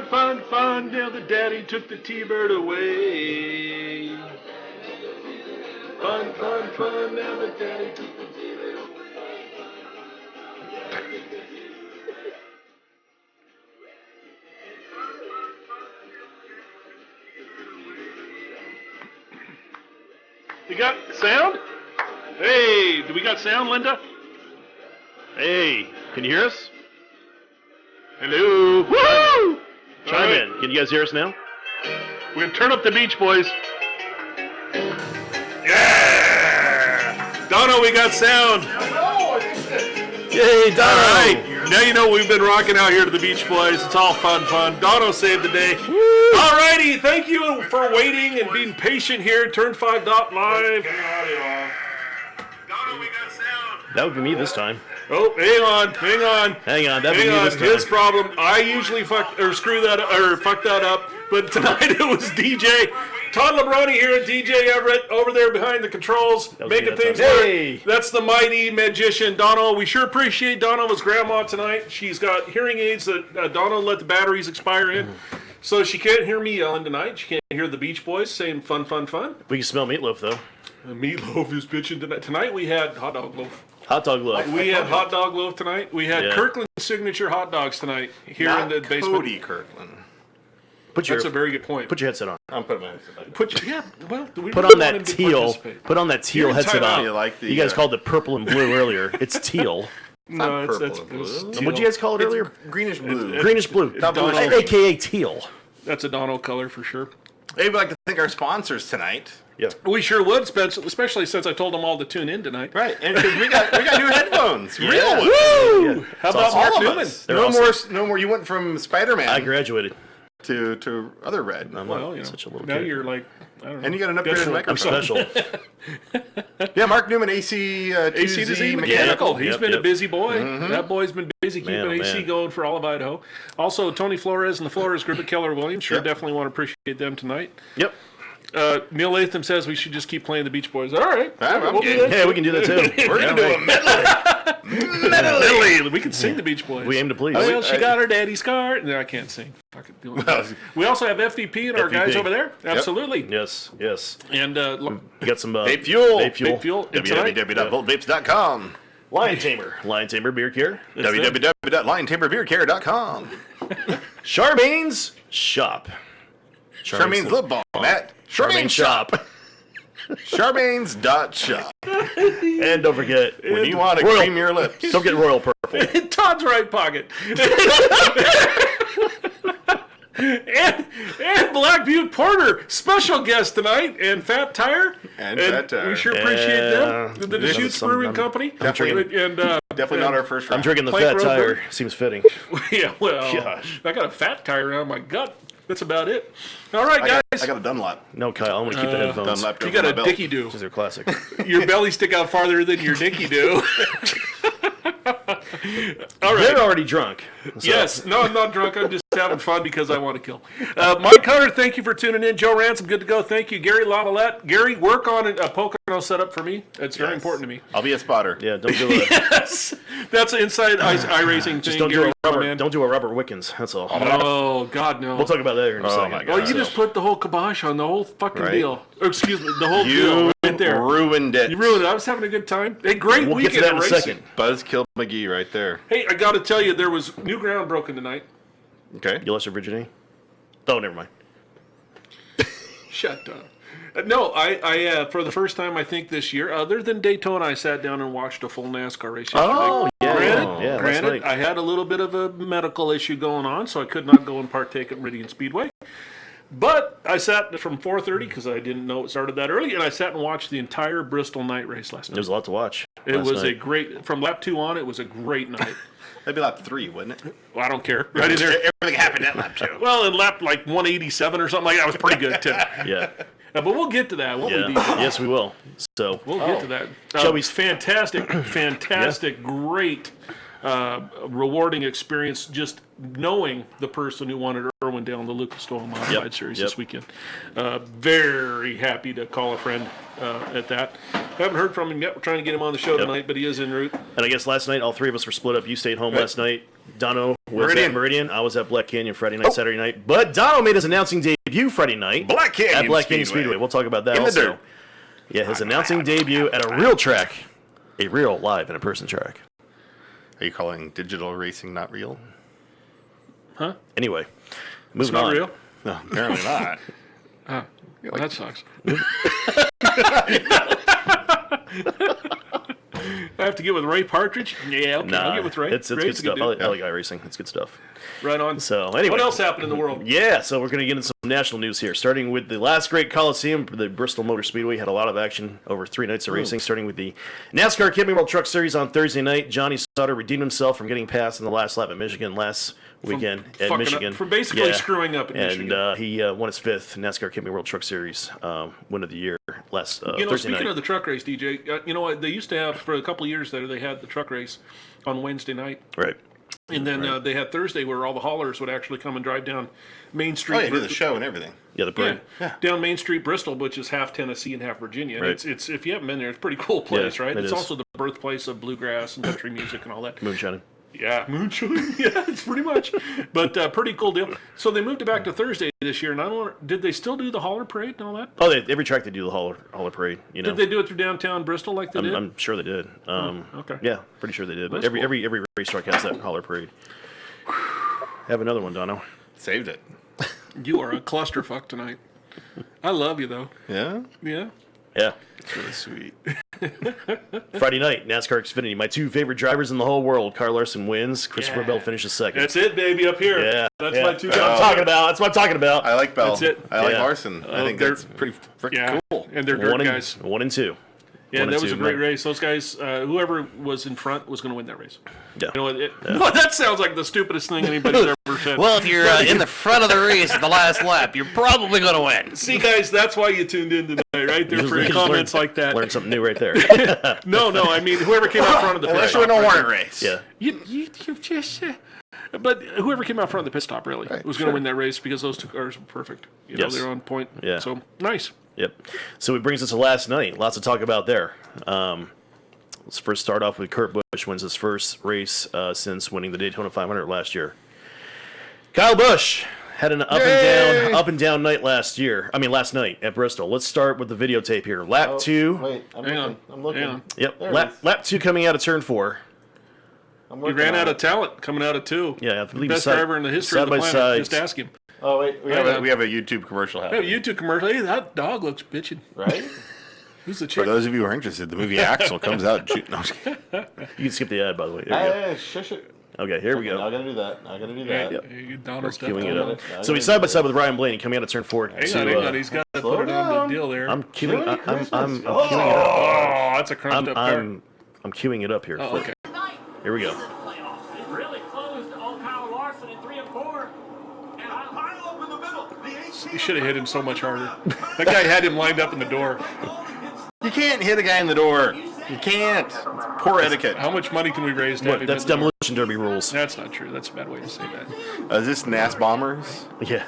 fun. Now the daddy took the T-bird away. Fun. Now the daddy took the T-bird away. You got sound? Hey, do we got sound, Linda? Hey, can you hear us? Hello. Woo! Chime in. Can you guys hear us now? We're going to turn up the Beach Boys. Yeah! Dono, we got sound. Yay, Dono. All right. Now you know we've been rocking out here to the Beach Boys. It's all fun. Dono saved the day. Woo! All righty. Thank you for waiting and being patient here. Turn5.Live. Dono, we got sound. That would be me this time. Oh, hang on. That'd be me this time. His problem. I usually fuck that up, but tonight it was DJ Todd Lebroni here and DJ Everett over there behind the controls, making things work. That's the mighty magician Dono. We sure appreciate Dono's grandma tonight. She's got hearing aids that Dono let the batteries expire in, so she can't hear me yelling tonight. She can't hear the Beach Boys saying fun. We can smell meatloaf though. Meatloaf is bitching tonight. Tonight we had hot dog loaf. Hot dog loaf. We had hot dog loaf tonight. We had Kirkland's signature hot dogs tonight here in the basement. Cody Kirkland. That's a very good point. Put your headset on. I'm putting my headset on. Put on that teal. Put on that teal headset on. You guys called it purple and blue earlier. It's teal. No, purple it's and blue. teal. What'd you guys call it earlier? Greenish blue. Greenish blue. AKA teal. That's a Dono color for sure. Hey, we'd like to thank our sponsors tonight. Yeah. We sure would, especially since I told them all to tune in tonight. Right, and because we got new headphones. Real ones. Woo! Yeah. How about Marc Newman? No more. You went from Spider-Man. I graduated. To other red. I'm not such a little now kid. you're like, I don't know. And you got an upgraded microphone. I'm special. Yeah, Marc Newman, AC to Z Mechanical. He's been a busy boy. That boy's been busy keeping AC going for all of Idaho. Also, Tony Flores and the Flores Group at Keller Williams. Definitely want to appreciate them tonight. Yep. Neil Latham says we should just keep playing the Beach Boys. All right. Hey, we can do that too. We're going to do a medley. We can sing the Beach Boys. We aim to please. Well, she got her daddy's car. No, I can't sing. We also have FVP and our guys over there. Absolutely. Yes. And you got some Vape Fuel. www.vapes.com. Lion Tamer Beer Care. www.liontamerbeercare.com. Charmaine's Shop. Sharmaine's Lip Balm at Sharmaine Shop. Sharmaines.shop. And don't forget, when you want to cream your lips, don't get Royal Purple. In Todd's right pocket. and Black Butte Porter, special guest tonight, and Fat Tire. And Fat Tire. We sure appreciate them. The Deschutes Brewing Company. Definitely not our first round. I'm drinking the Fat Tire. Seems fitting. Yeah, well, gosh. I got a Fat Tire around my gut. That's about it. All right, guys. I got a Dunlop. No, Kyle, I'm going to keep the headphones. Dunlop you got a Dickie Do. These are classic. Your belly stick out farther than your Dickie Do. All right. They're already drunk. So. Yes. No, I'm not drunk. I'm just having fun because I want to kill. Mike Hunter, thank you for tuning in. Joe Ransom, good to go. Thank you. Gary Lavalette. Gary, work on a Pocono setup for me. It's very important to me. I'll be a spotter. Yeah, don't do it. Yes. That's an inside iRacing thing. Just don't do a rubber. Don't do a rubber Wickens. That's all. Oh, God, no. We'll talk about that in a second. My God. Oh, you just put the whole kibosh on the whole fucking deal. Or, excuse me, the whole deal right there. You ruined it. You ruined it. I was having a good time. Hey, great we'll weekend get to that in a racing. second. Buzzkill McGee right there. Hey, I got to tell you, there was new ground broken tonight. Okay. You lost your virginity? Oh, never mind. Shut up. No, I for the first time, I think this year, other than Daytona, I sat down and watched a full NASCAR race yesterday. Oh, yeah. Granted, I had a little bit of a medical issue going on, so I could not go and partake at Meridian Speedway. But I sat from 4:30 because I didn't know it started that early, and I sat and watched the entire Bristol night race last night. There was a lot to watch. It was a great, from lap 2 on, it was a great night. That'd be lap 3, wouldn't it? Well, I don't care. Right in there. Everything happened at lap 2. Well, in lap like 187 or something like that was pretty good too. Yeah. But we'll get to that. Yes, we will. So we'll get to that. Shelby's fantastic, great, rewarding experience. Just knowing the person who won it or one down the Lucas Oil Modified Series this weekend. Very happy to call a friend at that. Haven't heard from him yet. We're trying to get him on the show tonight, but he is en route. And I guess last night, all three of us were split up. You stayed home last night. Dono was at Meridian. I was at Black Canyon Friday night, Saturday night. But Dono made his announcing debut Friday night. Black Canyon at Black Canyon Speedway. We'll talk about that in also. The dirt. Yeah, his announcing debut at a real track. A real live and a person track. Are you calling digital racing not real? Huh? Anyway, It's moving not on. real? No, apparently not. Well, that sucks. I have to get with Ray Partridge? Yeah, okay, I'll get with Ray. It's Ray's good stuff. dude. I like iRacing. It's good stuff. Right on. So, anyway. What else happened in the world? Yeah, so we're going to get into some national news here. Starting with the last great Coliseum, the Bristol Motor Speedway had a lot of action over 3 nights of racing, starting with the NASCAR Camping World Truck Series on Thursday night. Johnny Sauter redeemed himself from getting passed in the last lap at Michigan last weekend at Michigan. For basically screwing up at Michigan. And he won his 5th NASCAR Camping World Truck Series win of the year last Thursday night. Speaking of the truck race, DJ, you know what? They used to have, for a couple of years there, they had the truck race on Wednesday night. Right. And then they had Thursday where all the haulers would actually come and drive down Main Street. Oh, you do the show and everything. Yeah, the parade. Yeah. Down Main Street, Bristol, which is half Tennessee and half Virginia. And Right. it's if you haven't been there, it's a pretty cool place, right? it It's is. also the birthplace of bluegrass and country music and all that. Moonshining. Yeah, moonshine. Yeah, it's pretty much. But pretty cool deal. So they moved it back to Thursday this year, and I don't. Did they still do the hauler parade and all that? Oh, every track they do the hauler parade. You know. Did they do it through downtown Bristol like they did? I'm sure they did. Okay. Yeah, pretty sure they did. But That's every racetrack has that hauler parade. Have another one, Dono. Saved it. You are a clusterfuck tonight. I love you though. Yeah? Yeah. Yeah. It's really sweet. Friday night, NASCAR Xfinity. My 2 favorite drivers in the whole world. Kyle Larson wins. Christopher Bell finishes 2nd. That's it, baby, up here. Yeah. That's yeah. my 2 That's what I'm talking about. That's what I'm talking about. I like Bell. That's it. I like Yeah. Larson. I think they're- that's pretty freaking cool. And they're dirt guys. 1 and 2. Yeah, One that and was a two, great man. race. Those guys, whoever was in front was going to win that race. Yeah. You know what? Well, that sounds like the stupidest thing anybody's ever said. Well, if you're in the front of the race at the last lap, you're probably going to win. See, guys, that's why you tuned in tonight, right? There for Just comments like that. Learned something new right there. No, I mean, whoever came out front of the pit Unless you're in stop. a warrant race. Yeah. You just. But whoever came out front of the pit stop really was going to win that race because those 2 cars were perfect. You know, Yes. they're on point. Yeah. So nice. Yep. So it brings us to last night. Lots to talk about there. Let's first start off with Kurt Busch wins his first race since winning the Daytona 500 last year. Kyle Busch had an up and down night last night at Bristol. Let's start with the videotape here. Lap 2. Wait, Hang on. I'm looking. Hang on. Yep. There it Lap 2 coming out of turn 4. I'm He looking ran at out it. of talent coming out of 2. Yeah, I believe Best side- driver in the history side of the by planet. side. Just ask him. Oh wait, We have a YouTube commercial Hey, happening. YouTube commercial. Hey, that dog looks bitchin'. right? Who's the For chick? those of you who are interested, the movie Axel comes out June. No, I'm just kidding. You can skip the ad, by the way. There we go. Hey, shush it. Okay, here we Now I go. gotta do that. Now I gotta do that. Hey, Donald's Queuing definitely- it up. So he's side by side with Ryan Blaney coming out of turn 4. Hang on. He's got to slow put it on down. the deal there. I'm queuing. Merry I'm Christmas. queuing it up. Oh, that's a crunched up car. I'm queuing it up here. Oh, okay. Here we go. It really closed on Kyle Larson in 3 and 4. And I pile up in the middle. You should have hit him so much harder. That guy had him lined up in the door. You can't hit a guy in the door. You can't. It's poor etiquette. How much money can we raise to have him That's in the door? Demolition Derby rules. That's not true. That's a bad way to say that. Is this NAS Bombers? Yeah.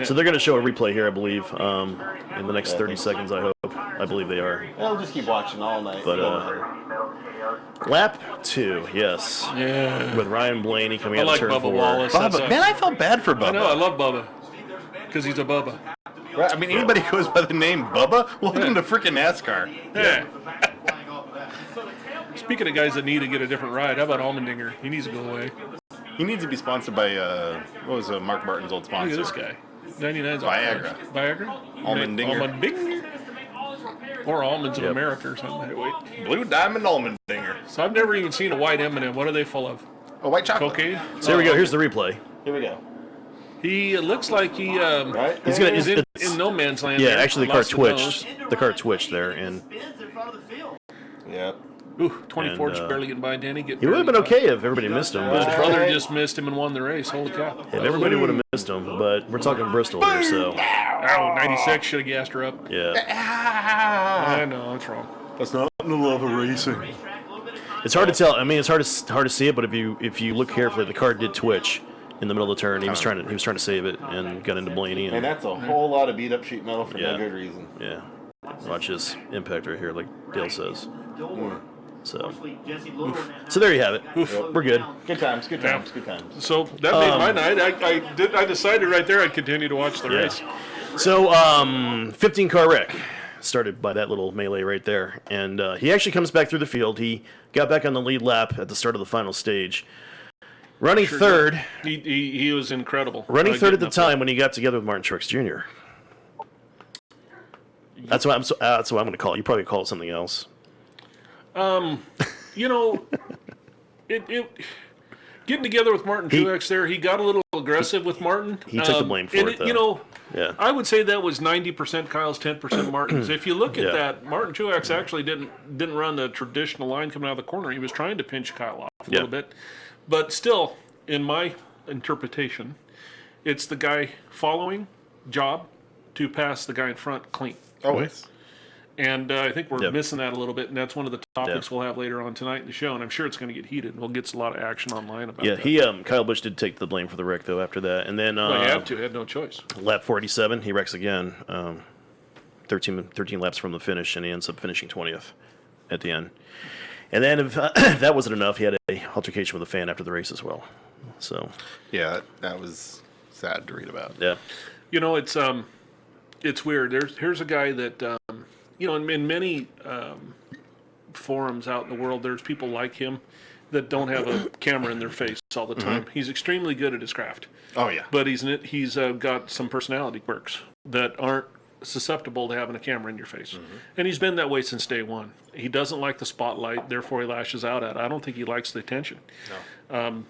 So they're going to show a replay here, I believe, in the next 30 seconds, I hope. I believe they are. I'll just keep watching all night. But, Don't matter. Lap 2, yes. Yeah. With Ryan Blaney coming I out like of turn Bubba 4. Wallace. That's Bubba. Man, I felt bad for Bubba. I know. I love Bubba. Because he's a Bubba. Right, I mean, anybody who goes by the name Bubba, welcome to freaking NASCAR. Yeah. Speaking of guys that need to get a different ride, how about Allmendinger? He needs to go away. He needs to be sponsored by, what was Mark Martin's old Look at sponsor? this guy. 99's Viagra. Viagra? Allmendinger. Allmendinger? Or Almonds of America or something. Hey, wait. Blue Diamond Allmendinger. So I've never even seen a white M&M. What are they full of? Oh, white chocolate. Cocaine? So here we go. Here's the replay. Here we go. He looks like he Right? He's gonna. is It's, in no man's land. yeah, there. actually, the car Lost the nose. twitched. The car twitched there, and Yep. Ooh, 24 And, just barely getting by Danny. he would have been okay if everybody missed him. His But brother just missed him and won the race. Holy cow. if everybody would have missed him, but we're talking Bristol here, so Oh, 96 should have gassed her up. yeah. I know, that's wrong. That's not the love of racing. It's hard to tell. I mean, it's hard to see it, but if you look carefully, the car did twitch in the middle of the turn. He was trying to save it and got into Blaney. And that's a whole lot of beat up sheet metal for Yeah. no good reason. Yeah. Watch his impact right here, like Dale says. So there you have it. We're good. Good times, good times, good times. So that made my night. I decided right there I'd continue to watch the race. So 15 car wreck started by that little melee right there, and he actually comes back through the field. He got back on the lead lap at the start of the final stage, running third. He was incredible. Running third at the getting up time when he got together with Martin Truex Jr. That's what I'm going to call it. You probably call it something else. You know, it getting together with Martin Truex there, he got a little aggressive with Martin. He took the blame for it, though. You know, Yeah. I would say that was 90% Kyle's, 10% Martin's. If you look at that, Martin Truex actually didn't run the traditional line coming out of the corner. He was trying to pinch Kyle off a little bit. But still, in my interpretation, it's the guy following job to pass the guy in front clean. Always. And I think we're missing that a little bit, and that's one of the topics we'll have later on tonight in the show, and I'm sure it's going to get heated. We'll get a lot of action online about that. Kyle Busch did take the blame for the wreck, though, after that. And then Well, he had to. He had no choice. lap 47, he wrecks again. 13 laps from the finish, and he ends up finishing 20th at the end. And then if that wasn't enough, he had a altercation with a fan after the race as well. So Yeah, that was sad to read about. yeah, You know, it's weird. Here's a guy that you know, in many forums out in the world, there's people like him that don't have a camera in their face all the time. He's extremely good at his craft. Oh, yeah. But he's got some personality quirks that aren't susceptible to having a camera in your face. And he's been that way since day one. He doesn't like the spotlight, therefore he lashes out at it. I don't think he likes the attention. No.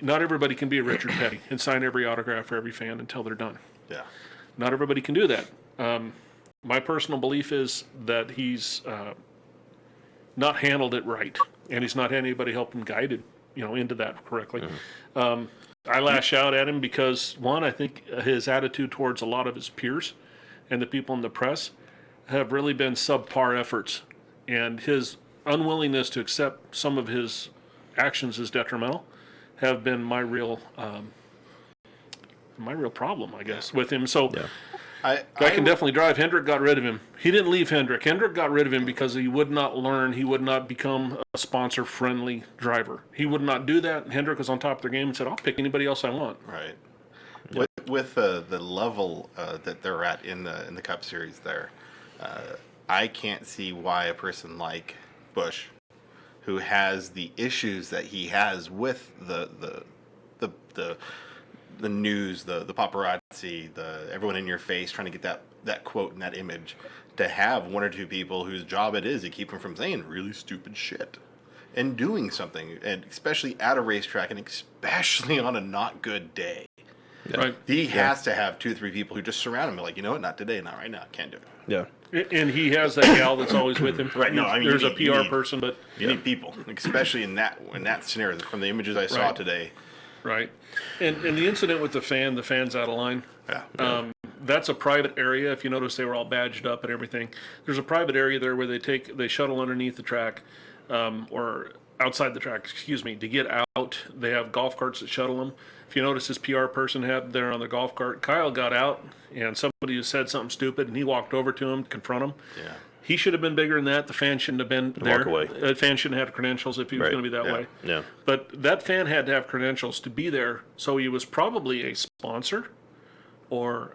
Not everybody can be a Richard Petty and sign every autograph for every fan until they're done. Yeah. Not everybody can do that. My personal belief is that he's not handled it right, and he's not had anybody help him guide it, into that correctly. I lash out at him because, one, I think his attitude towards a lot of his peers and the people in the press have really been subpar efforts, and his unwillingness to accept some of his actions as detrimental have been my real problem, I guess, with him. So. Yeah. I can definitely drive. Hendrick got rid of him. He didn't leave Hendrick. Hendrick got rid of him because he would not learn. He would not become a sponsor-friendly driver. He would not do that. Hendrick was on top of their game and said, I'll pick anybody else I want. Right. Yeah. With the level that they're at in the Cup Series there, I can't see why a person like Busch, who has the issues that he has with the news, the paparazzi, everyone in your face trying to get that quote and that image, to have one or two people whose job it is to keep him from saying really stupid shit and doing something, and especially at a racetrack, and especially on a not good day. Yeah. Right. He has to have 2 or 3 people who just surround him, like, you know what, not today, not right now, can't do it. yeah. And he has that gal that's always with him. Right. No, I mean, there's you a PR person, but you need people, especially in that scenario. From the images I saw today. right. And the incident with the fan's out of line. Yeah. That's a private area. If you notice, they were all badged up and everything. There's a private area there where they shuttle underneath the track, or outside the track, to get out. They have golf carts that shuttle them. If you notice, his PR person had there on the golf cart. Kyle got out, and somebody said something stupid, and he walked over to him to confront him. Yeah. He should have been bigger than that. The fan shouldn't have been there. Walk away. The fan shouldn't have credentials if he was going to be that way. Yeah. But that fan had to have credentials to be there, so he was probably a sponsor or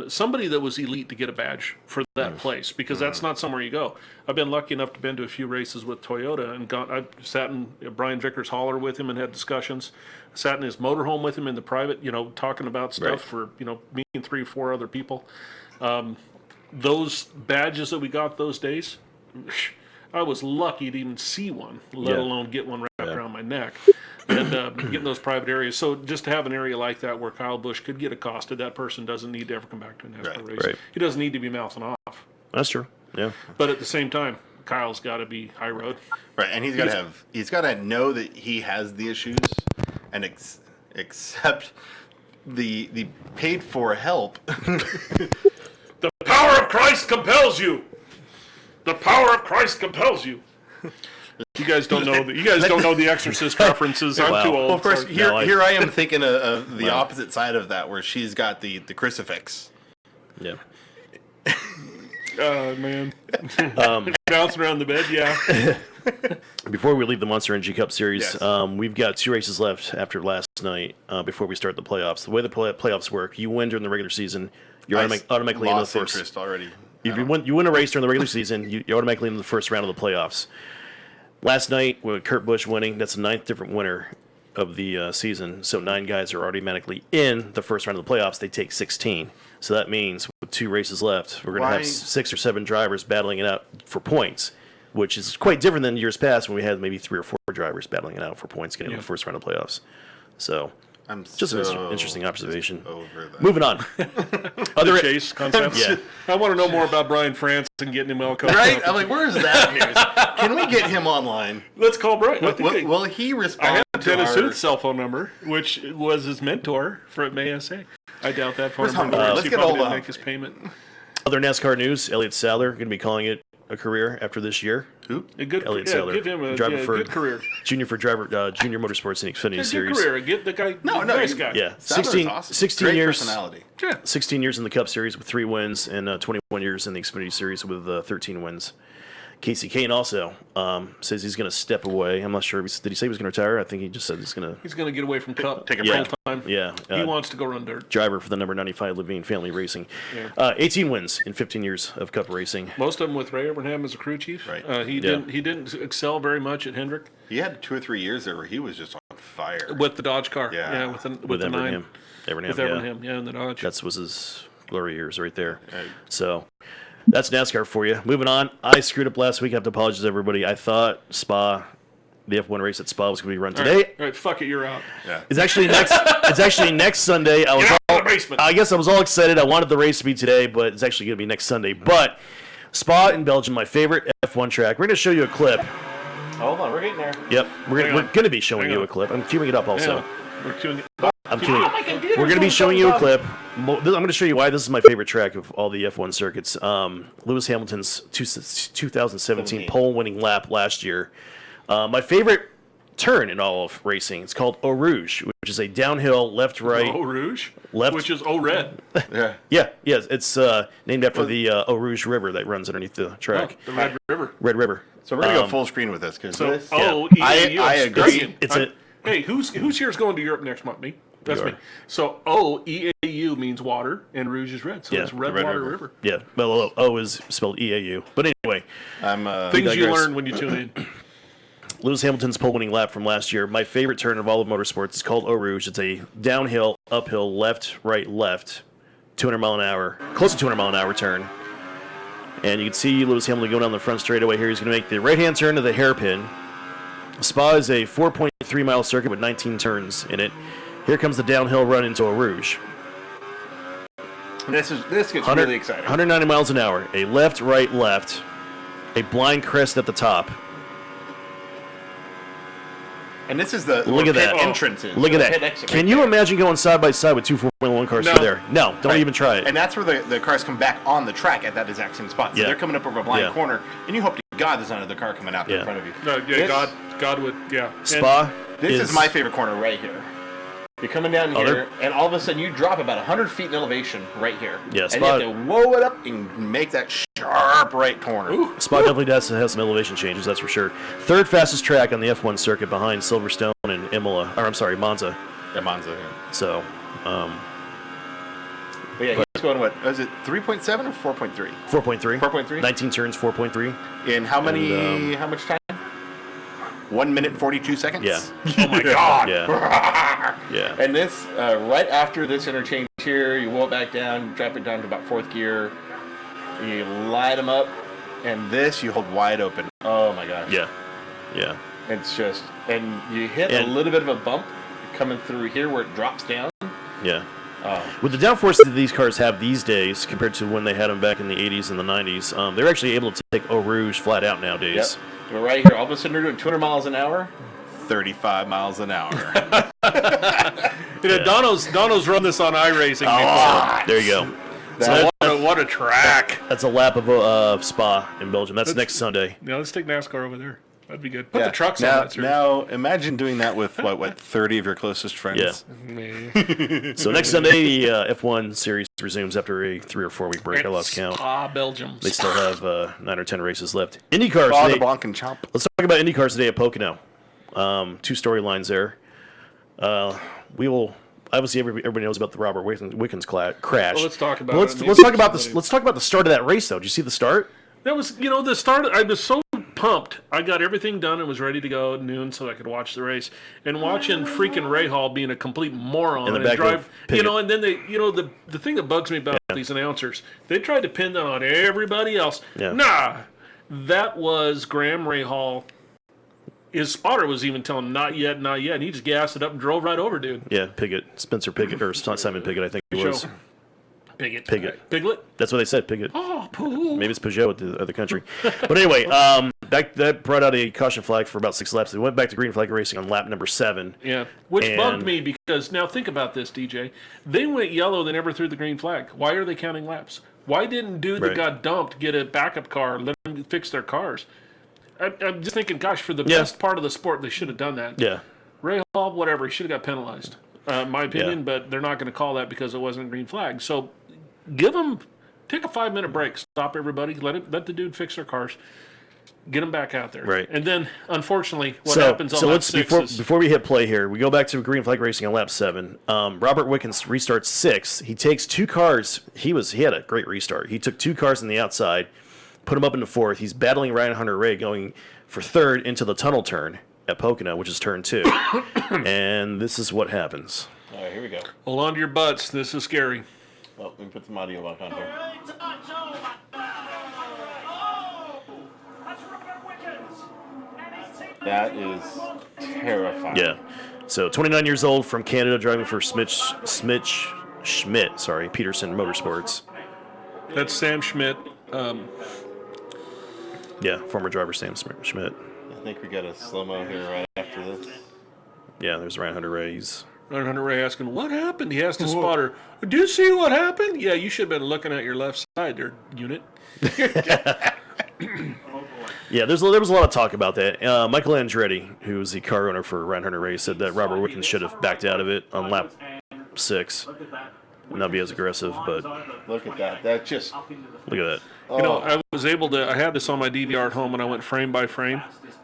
somebody that was elite to get a badge for that place, because that's not somewhere you go. I've been lucky enough to been to a few races with Toyota, and I've sat in Brian Vickers' hauler with him and had discussions. Sat in his motorhome with him in the private, talking about stuff for, me and 3 or 4 other people. Those badges that we got those days, I was lucky to even see one, let alone get one wrapped around my neck. And getting those private areas. So just to have an area like that where Kyle Busch could get accosted, that person doesn't need to ever come back to a NASCAR race. Right. He doesn't need to be mouthing off. That's true. Yeah. But at the same time, Kyle's got to be high road. Right, and he's got to know that he has the issues and accept the paid for help. The power of Christ compels you. The power of Christ compels you. You guys don't know. You guys don't know the Exorcist references. I'm too old. Well, of course, sorry. here I am thinking of the opposite side of that, where she's got the crucifix. Yeah. Man. Bouncing around the bed, yeah. Before we leave the Monster Energy Cup Series, Yes. we've got 2 races left after last night before we start the playoffs. The way the playoffs work, you win during the regular season, you're automatically into the lost first. interest already. If you win a race during the regular season, you're automatically into the first round of the playoffs. Last night, with Kurt Busch winning, that's the 9th different winner of the season. So 9 guys are automatically in the first round of the playoffs. They take 16. So that means with 2 races left, we're going to have 6 or 7 drivers battling it out for points, which is quite different than years past when we had maybe 3 or 4 drivers battling it out for points getting in the first round of playoffs. So I'm just so an interesting observation. over that. Moving on. Other chase concepts. Yeah. I want to know more about Brian France and getting him all covered Right? up. I'm like, where's that news? Can we get him online? Let's call Brian. I think Will he I respond have to Dennis our... Huth's cell phone number, which was his mentor from ASA. I doubt that phone Where's number. Humphrey? He Let's get probably all didn't the make his payment. Other NASCAR news, Elliott Sadler going to be calling it a career after this year. Who? A good, Elliott yeah, Sadler, give him a driver for good career. Junior Motorsports in the Xfinity A Series. good career. Get the guy. No, nice you- guy. Yeah, Sadler's 16, awesome. 16 Great years. personality. Yeah. 16 years in the Cup Series with 3 wins and 21 years in the Xfinity Series with 13 wins. Casey Kane also says he's going to step away. I'm not sure. Did he say he was going to retire? I think he just said he's going to. He's going to get away from Cup. Take a Yeah. break. Time. Yeah. He wants to go run dirt. Driver for the number 95 Levine Family Racing. Yeah. 18 wins in 15 years of Cup racing. Most of them with Ray Abraham as a crew chief. Right. He didn't excel very much at Hendrick He had 2 or 3 years there where he was just on fire. with the Dodge car. Yeah. with the With nine. Abraham. With Abraham, in the Dodge. That was his glory years right there. Right. So that's NASCAR for you. Moving on. I screwed up last week. I have to apologize to everybody. I thought the F1 race at Spa was going to be run today. All right, fuck it, you're out. Yeah. It's actually next. It's actually next Sunday. Get out of the basement. I guess I was all excited. I wanted the race to be today, but it's actually going to be next Sunday. But Spa in Belgium, my favorite F1 track. We're going to show you a clip. Hold on, we're getting there. Yep, we're going to be showing Hang you on. a clip. I'm queuing it up also. Yeah. We're queuing it. I'm queuing. We're going to be showing you a clip. I'm going to show you why this is my favorite track of all the F1 circuits. Lewis Hamilton's 2017 pole-winning lap last year. My favorite turn in all of racing. It's called Eau Rouge, which is a downhill left-right. Eau Rouge? Left. Which is Eau Red. Yeah. Yeah, it's named after the Eau Rouge River that runs underneath the track. The Red River. Red River. So we're going to go full screen with this because So, this... O-E-A-U. I I'm agree. studying. It's a- Hey, who's here's going to Europe next month? Me? That's You me. are. So O-E-A-U means water, and Rouge is red. So Yeah, it's the Red Red Water River. River. Yeah, well, O is spelled E-A-U. But anyway, I'm Things you digress. learn when you tune in. Lewis Hamilton's pole-winning lap from last year. My favorite turn of all of motorsports is called Eau Rouge. It's a downhill, uphill, left, right, left, 200 mile an hour, close to 200 mile an hour turn. And you can see Lewis Hamilton going down the front straightaway here. He's going to make the right-hand turn to the hairpin. Spa is a 4.3 mile circuit with 19 turns in it. Here comes the downhill run into Eau Rouge. This gets 100 really exciting. 190 miles an hour. A left, right, left. A blind crest at the top. And this is the Look at pit that. entrances. Look at Hit that. exit Can right you there. imagine going side by side with 2 Formula 1 cars No. through there? No, don't Right. even try it. And that's where the cars come back on the track at that exact same spot. So Yeah. they're coming up over a blind Yeah. corner, and you hope to God there's another car coming out there Yeah. in front of you. No, yeah, This- God would, yeah. Spa This is my favorite corner right here. You're coming down Oh, here, they're- and all of a sudden you drop about 100 feet in elevation right here. Yeah, and you spot- have to whoa it up and make that sharp right corner. Spa definitely does have some elevation changes, that's for sure. Third fastest track on the F1 circuit behind Silverstone and Monza. Yeah, Monza. Yeah. So, But yeah, he's going what? Was it 3.7 or 4.3? 4.3. 4.3? 19 turns, 4.3. In how many? And, how much time? 1 minute and 42 seconds. Yeah. Oh my God. Yeah. Yeah. And this, right after this interchange here, you wheel it back down, drop it down to about 4th gear, you light them up, and this you hold wide open. Oh my gosh. Yeah. Yeah. It's just, and you hit And- a little bit of a bump coming through here where it drops down. Yeah. Oh. With the downforce that these cars have these days compared to when they had them back in the 80s and the 90s, they're actually able to take Eau Rouge flat out nowadays. Yep. We're right here. All of a sudden, we're doing 200 miles an hour. 35 miles an hour. Dono's run this on iRacing before. There you go. That- What a track. That's a lap of Spa in Belgium. That's next Sunday. Now let's take NASCAR over there. That'd be good. Put the trucks on now, that, sir. now imagine doing that with what 30 of your closest friends. Yeah. So next Sunday, the F1 series resumes after a 3 or 4 week break. I lost count. Belgium. They still have 9 or 10 races left. IndyCars Oh, today. the Blanc and Chomp. Let's talk about IndyCars today at Pocono. 2 storylines there. We will. Obviously, everybody knows about the Robert Wickens crash. Well, let's talk about But it. let's talk about this. Let's talk about the start of that race, though. Did you see the start? That was, the start. I was so pumped. I got everything done and was ready to go at noon so I could watch the race. And watching freaking Ray Hall being a complete moron In the and back drive, of Pickett. and then they, the thing that bugs me about these announcers, they tried to pin that on everybody else. Yeah. Nah, that was Graham Ray Hall. His spotter was even telling him, not yet, not yet. And he just gassed it up and drove right over, dude. Yeah, Pickett, Spencer Pickett, or Simon Pickett, I think it was. Piggott. Piggott. Piglet? That's what they said, Pickett. Oh, poo. Maybe it's Peugeot at the other country. But anyway, that brought out a caution flag for about 6 laps. They went back to green flag racing on lap number 7. Yeah, which And- bugged me because now think about this, DJ. They went yellow, they never threw the green flag. Why are they counting laps? Why didn't dude that Right. got dumped get a backup car, let them fix their cars? I'm just thinking, gosh, for the best part of the sport, they should have done that. Yeah. Ray Hall, whatever, he should have got penalized, my opinion, but they're not going to call that because it wasn't a green flag. So take a 5-minute break, stop everybody, let the dude fix their cars, get them back out there. Right. And then, unfortunately, what happens on lap 6 is... Before we hit play here, we go back to green flag racing on lap 7. Robert Wickens restarts 6. He takes 2 cars. He had a great restart. He took 2 cars on the outside, put him up into 4th. He's battling Ryan Hunter-Reay going for 3rd into the tunnel turn at Pocono, which is turn 2. And this is what happens. All right, here we go. Hold on to your butts. This is scary. Well, let me put some audio back on here. That is terrifying. Yeah. So 29 years old from Canada, driving for Schmidt, Peterson Motorsports. That's Sam Schmidt. Yeah, former driver Sam Schmidt. I think we got a slow-mo here right after this. Yeah, there's Ryan Hunter-Reay. Ryan Hunter-Reay asking, what happened? He asked his spotter, do you see what happened? Yeah, you should have been looking at your left side there, unit. Yeah, there was a lot of talk about that. Michael Andretti, who was the car owner for Ryan Hunter-Reay, said that Robert Wickens should have backed out of it on lap 6 and not be as aggressive, but Look at that. That just... look at that. I was able to, I had this on my DVR at home and I went frame by frame.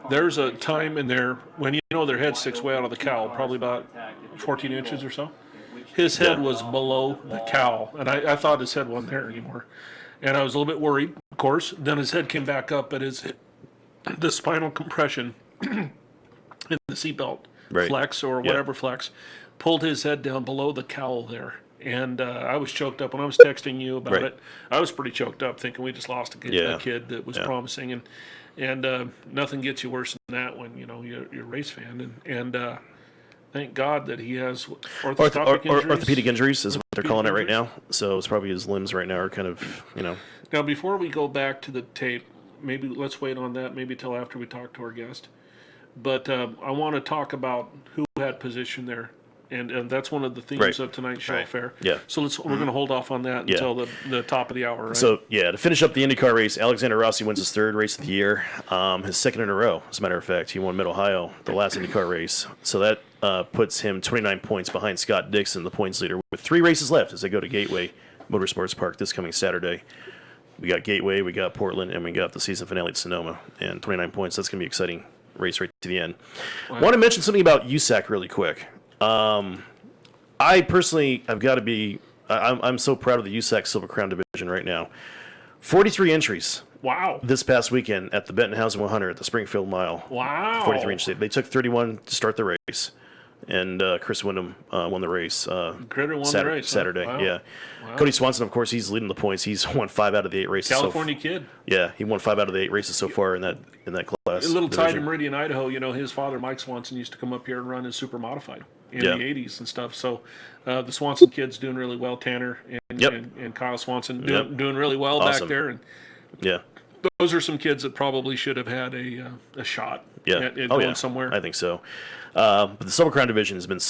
There's a time in there when their head sticks way out of the cowl, probably about 14 inches or so. His head was below the cowl, and I thought his head wasn't there anymore. And I was a little bit worried, of course. Then his head came back up, but the spinal compression in the seatbelt flex or whatever flex pulled his head down below the cowl there. And I was choked up when I was texting you about it. I was pretty choked up, thinking we just lost a kid that was promising, and nothing gets you worse than that when you're a race fan. And thank God that he has orthopedic injuries is what they're calling it right now. So it's probably his limbs right now are kind of Now, before we go back to the tape, maybe let's wait on that. Maybe till after we talk to our guest. But I want to talk about who had position there. And that's one of the themes of tonight's show affair. Yeah. So we're going to hold off on that until the top of the hour, right? So, to finish up the IndyCar race, Alexander Rossi wins his 3rd race of the year, his 2nd in a row, as a matter of fact. He won Mid-Ohio, the last IndyCar race. So that puts him 29 points behind Scott Dixon, the points leader, with 3 races left as they go to Gateway Motorsports Park this coming Saturday. We got Gateway, we got Portland, and we got the season finale at Sonoma. And 29 points, that's going to be an exciting race right to the end. Wow. I want to mention something about USAC really quick. I personally have got to be I'm so proud of the USAC Silver Crown division right now. 43 entries. Wow. This past weekend at the Bentonhausen 100 at the Springfield Mile. Wow. 43 entries. They took 31 to start the race. And Chris Wyndham won the race. Critter won the race. Saturday, huh? Wow. yeah. Wow. Cody Swanson, of course, he's leading the points. He's won 5 out of the 8 races. California kid. Yeah, he won 5 out of the 8 races so far in that class. A little division. tied to Meridian, Idaho. His father, Mike Swanson, used to come up here and run his super modified in the 80s and stuff. So the Swanson kid's doing really well. Tanner and Kyle Swanson doing really well back there. And those are some kids that probably should have had a shot at going somewhere. I think so. But the Silver Crown division has been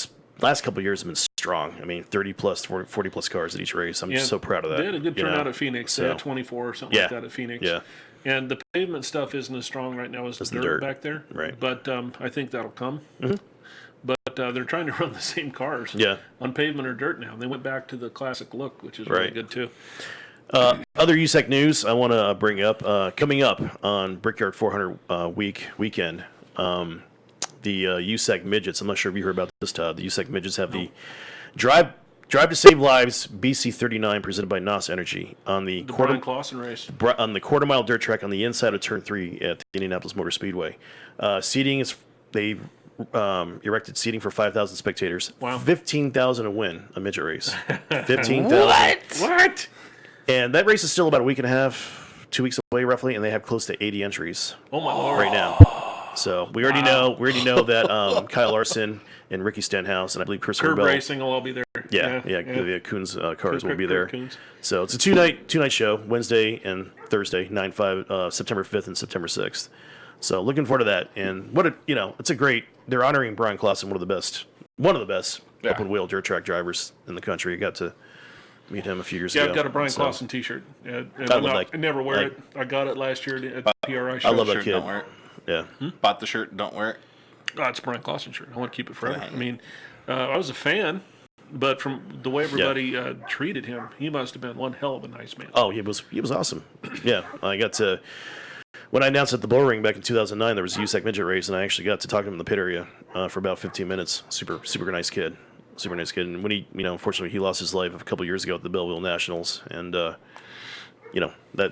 last couple of years have been strong. I mean, 30 plus, 40 plus cars at each race. I'm just so proud of that. They had a good turnout at Phoenix. 24 or something like that at Phoenix. Yeah. And the pavement stuff isn't as strong right now as the dirt back there. Right. But I think that'll come. But they're trying to run the same cars on pavement or dirt now. They went back to the classic look, which is really good too. Other USEC news I want to bring up. Coming up on Brickyard 400 weekend, the USEC Midgets. I'm not sure if you heard about this, Todd. The USEC Midgets have the Drive to Save Lives BC 39 presented by NOS Energy on the Brian Clausen race. On the quarter-mile dirt track on the inside of Turn 3 at the Indianapolis Motor Speedway. Seating is they erected seating for 5,000 spectators. Wow. 15,000 to win a midget race. 15,000. What? And that race is still about a week and a half, 2 weeks away roughly, and they have close to 80 entries. Oh my Lord. Right now. So we already know that Kyle Larson and Ricky Stenhouse and I believe Chris Curb Bell. Racing will all be there. The Coons cars will be there. Coons. So it's a two-night show, Wednesday and Thursday, 9/5, September 5th and September 6th. So looking forward to that. And it's a great. They're honoring Brian Clausen, one of the best open wheel dirt track drivers in the country. I got to meet him a few years ago. Yeah, I've got a Brian Clausen T-shirt. I never wear it. I got it last year at the PRI show. I love that kid. Don't wear it. Yeah. Bought the shirt, don't wear it. Oh, it's a Brian Clausen shirt. I want to keep it forever. I mean, I was a fan, but from the way everybody treated him, he must have been one hell of a nice man. Oh, he was awesome. Yeah, I got to when I announced at the Blow Ring back in 2009, there was a USEC midget race, and I actually got to talk to him in the pit area for about 15 minutes. Super nice kid. Super nice kid. And when he, unfortunately, he lost his life a couple years ago at the Belleville Nationals, and that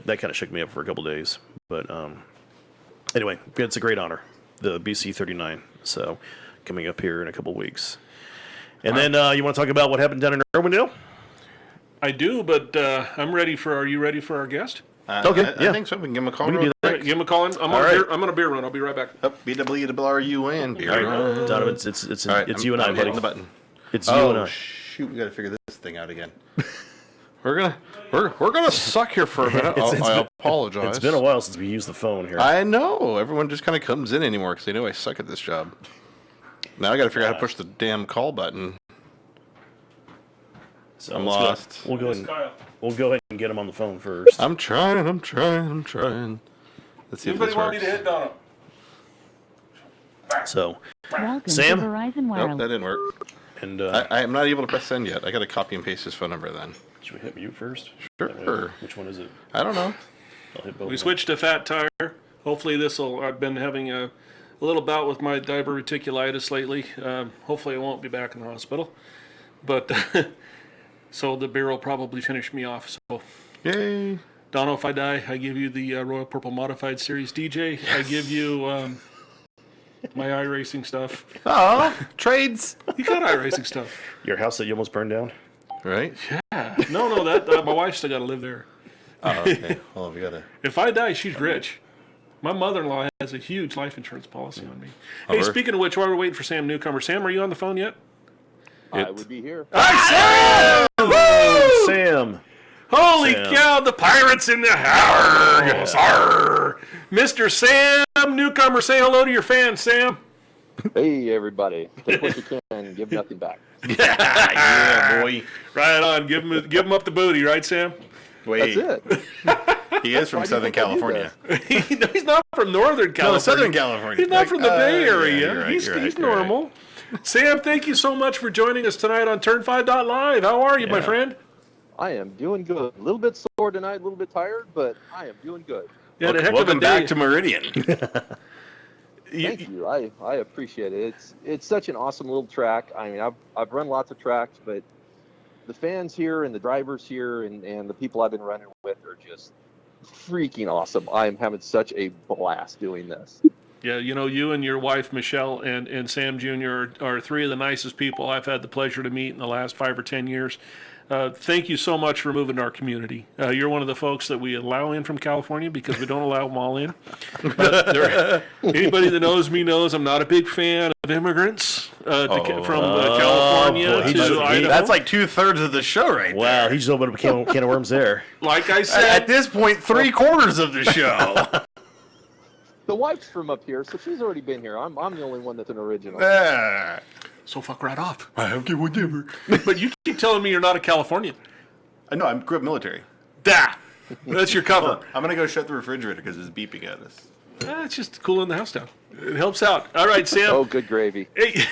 kind of shook me up for a couple days. But anyway, it's a great honor, the BC 39. So coming up here in a couple weeks. And then you want to talk about what happened down in Irwindale? I do, but are you ready for our guest? Okay, I think so. We can give him a call. We can do that. Give him a call in. I'm on a beer run. I'll be right back. BWRUN. Beer run. Donovan, it's you and I, buddy. The button. It's you and I. Shoot, we got to figure this thing out again. We're gonna suck here for a minute. I apologize. It's been a while since we used the phone here. I know. Everyone just kind of comes in anymore because they know I suck at this job. Now I got to figure out how to push the damn call button. So I'm lost. We'll go ahead and get him on the phone first. I'm trying. Let's see if this works. hit Donna? So, Welcome Sam? to Verizon Wireless. Nope, that didn't work. And I am not able to press send yet. I got to copy and paste his phone number then. should we hit mute first? Sure. Which one is it? I don't know. I'll hit both. We switched to Fat Tire. Hopefully I've been having a little bout with my diverticulitis lately. Hopefully I won't be back in the hospital. But so the beer will probably finish me off. So Yay. Dono, if I die, I give you the Royal Purple Modified Series. DJ, I give you my iRacing stuff. Oh, trades. You got iRacing stuff. Your house that you almost burned down? Right? No, that my wife's still got to live there. Oh, okay. Well, we got to. If I die, she's rich. My mother-in-law has a huge life insurance policy on me. Hey, Over. speaking of which, while we're waiting for Sam Newcomer, Sam, are you on the phone yet? I would be here. Sam! Holy Sam. cow, the pirates in the house. Arr. Mr. Sam Newcomer, say hello to your fans, Sam. Hey, everybody. Take what you can, give nothing back. Yeah, boy. Right on. Give him up the booty, right, Sam? Wait. That's it. He is from Why do you Southern think I do California. He's not from Northern California. No, Southern California. He's not from the Bay Area. You're right, He's you're right. normal. Sam, thank you so much for joining us tonight on Turn5.Live. How are you, my friend? I am doing good. A little bit sore tonight, a little bit tired, but I am doing good. Yeah, the heck of a Welcome day. back to Meridian. Thank you. I appreciate it. It's such an awesome little track. I mean, I've run lots of tracks, but the fans here and the drivers here and the people I've been running with are just freaking awesome. I am having such a blast doing this. Yeah, you and your wife, Michelle, and Sam Jr. are three of the nicest people I've had the pleasure to meet in the last 5 or 10 years. Thank you so much for moving to our community. You're one of the folks that we allow in from California because we don't allow them all in. Anybody that knows me knows I'm not a big fan of immigrants from California boy, to Idaho. That's like 2/3 of the show right Wow, there. he just opened up a can of worms there. Like I At said, this point, 3/4 of the show. The wife's from up here, so she's already been here. I'm the only one that's an original. so fuck right off. Okay, whatever. But you keep telling me you're not a Californian. I know, I grew up military. Da! That's your cover. I'm going to go shut the refrigerator because it's beeping at us. It's just cooling the house down. It helps out. All right, Sam. Oh, good gravy. Hey.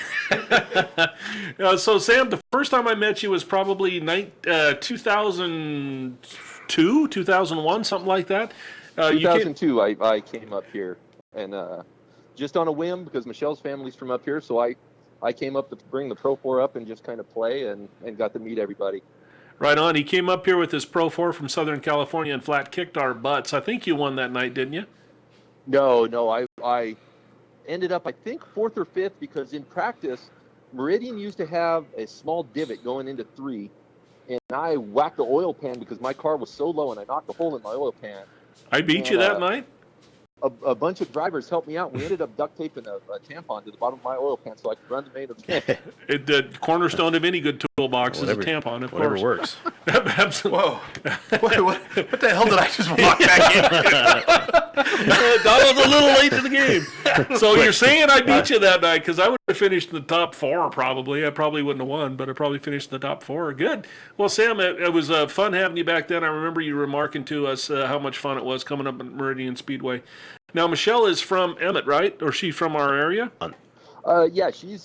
So, Sam, the first time I met you was probably 2002, 2001, something like that. 2002, I came up here, and just on a whim, because Michelle's family's from up here, so I came up to bring the Pro 4 up and just kind of play and got to meet everybody. Right on. He came up here with his Pro 4 from Southern California and flat kicked our butts. I think you won that night, didn't you? No, I ended up, I think, 4th or 5th, because in practice, Meridian used to have a small divot going into 3, and I whacked the oil pan because my car was so low, and I knocked a hole in my oil pan. I beat you that night? A bunch of drivers helped me out. We ended up duct taping a tampon to the bottom of my oil pan so I could run the main event. The cornerstone of any good toolbox is a tampon, of whatever course. works. Absolutely. Whoa. What the hell did I just walk back into? I was a little late to the game. So you're saying I beat you that night, because I would have finished in the top 4 probably. I probably wouldn't have won, but I probably finished in the top 4. Good. Well, Sam, it was fun having you back then. I remember you remarking to us how much fun it was coming up at Meridian Speedway. Now, Michelle is from Emmett, right? Or she from our area? Yeah, she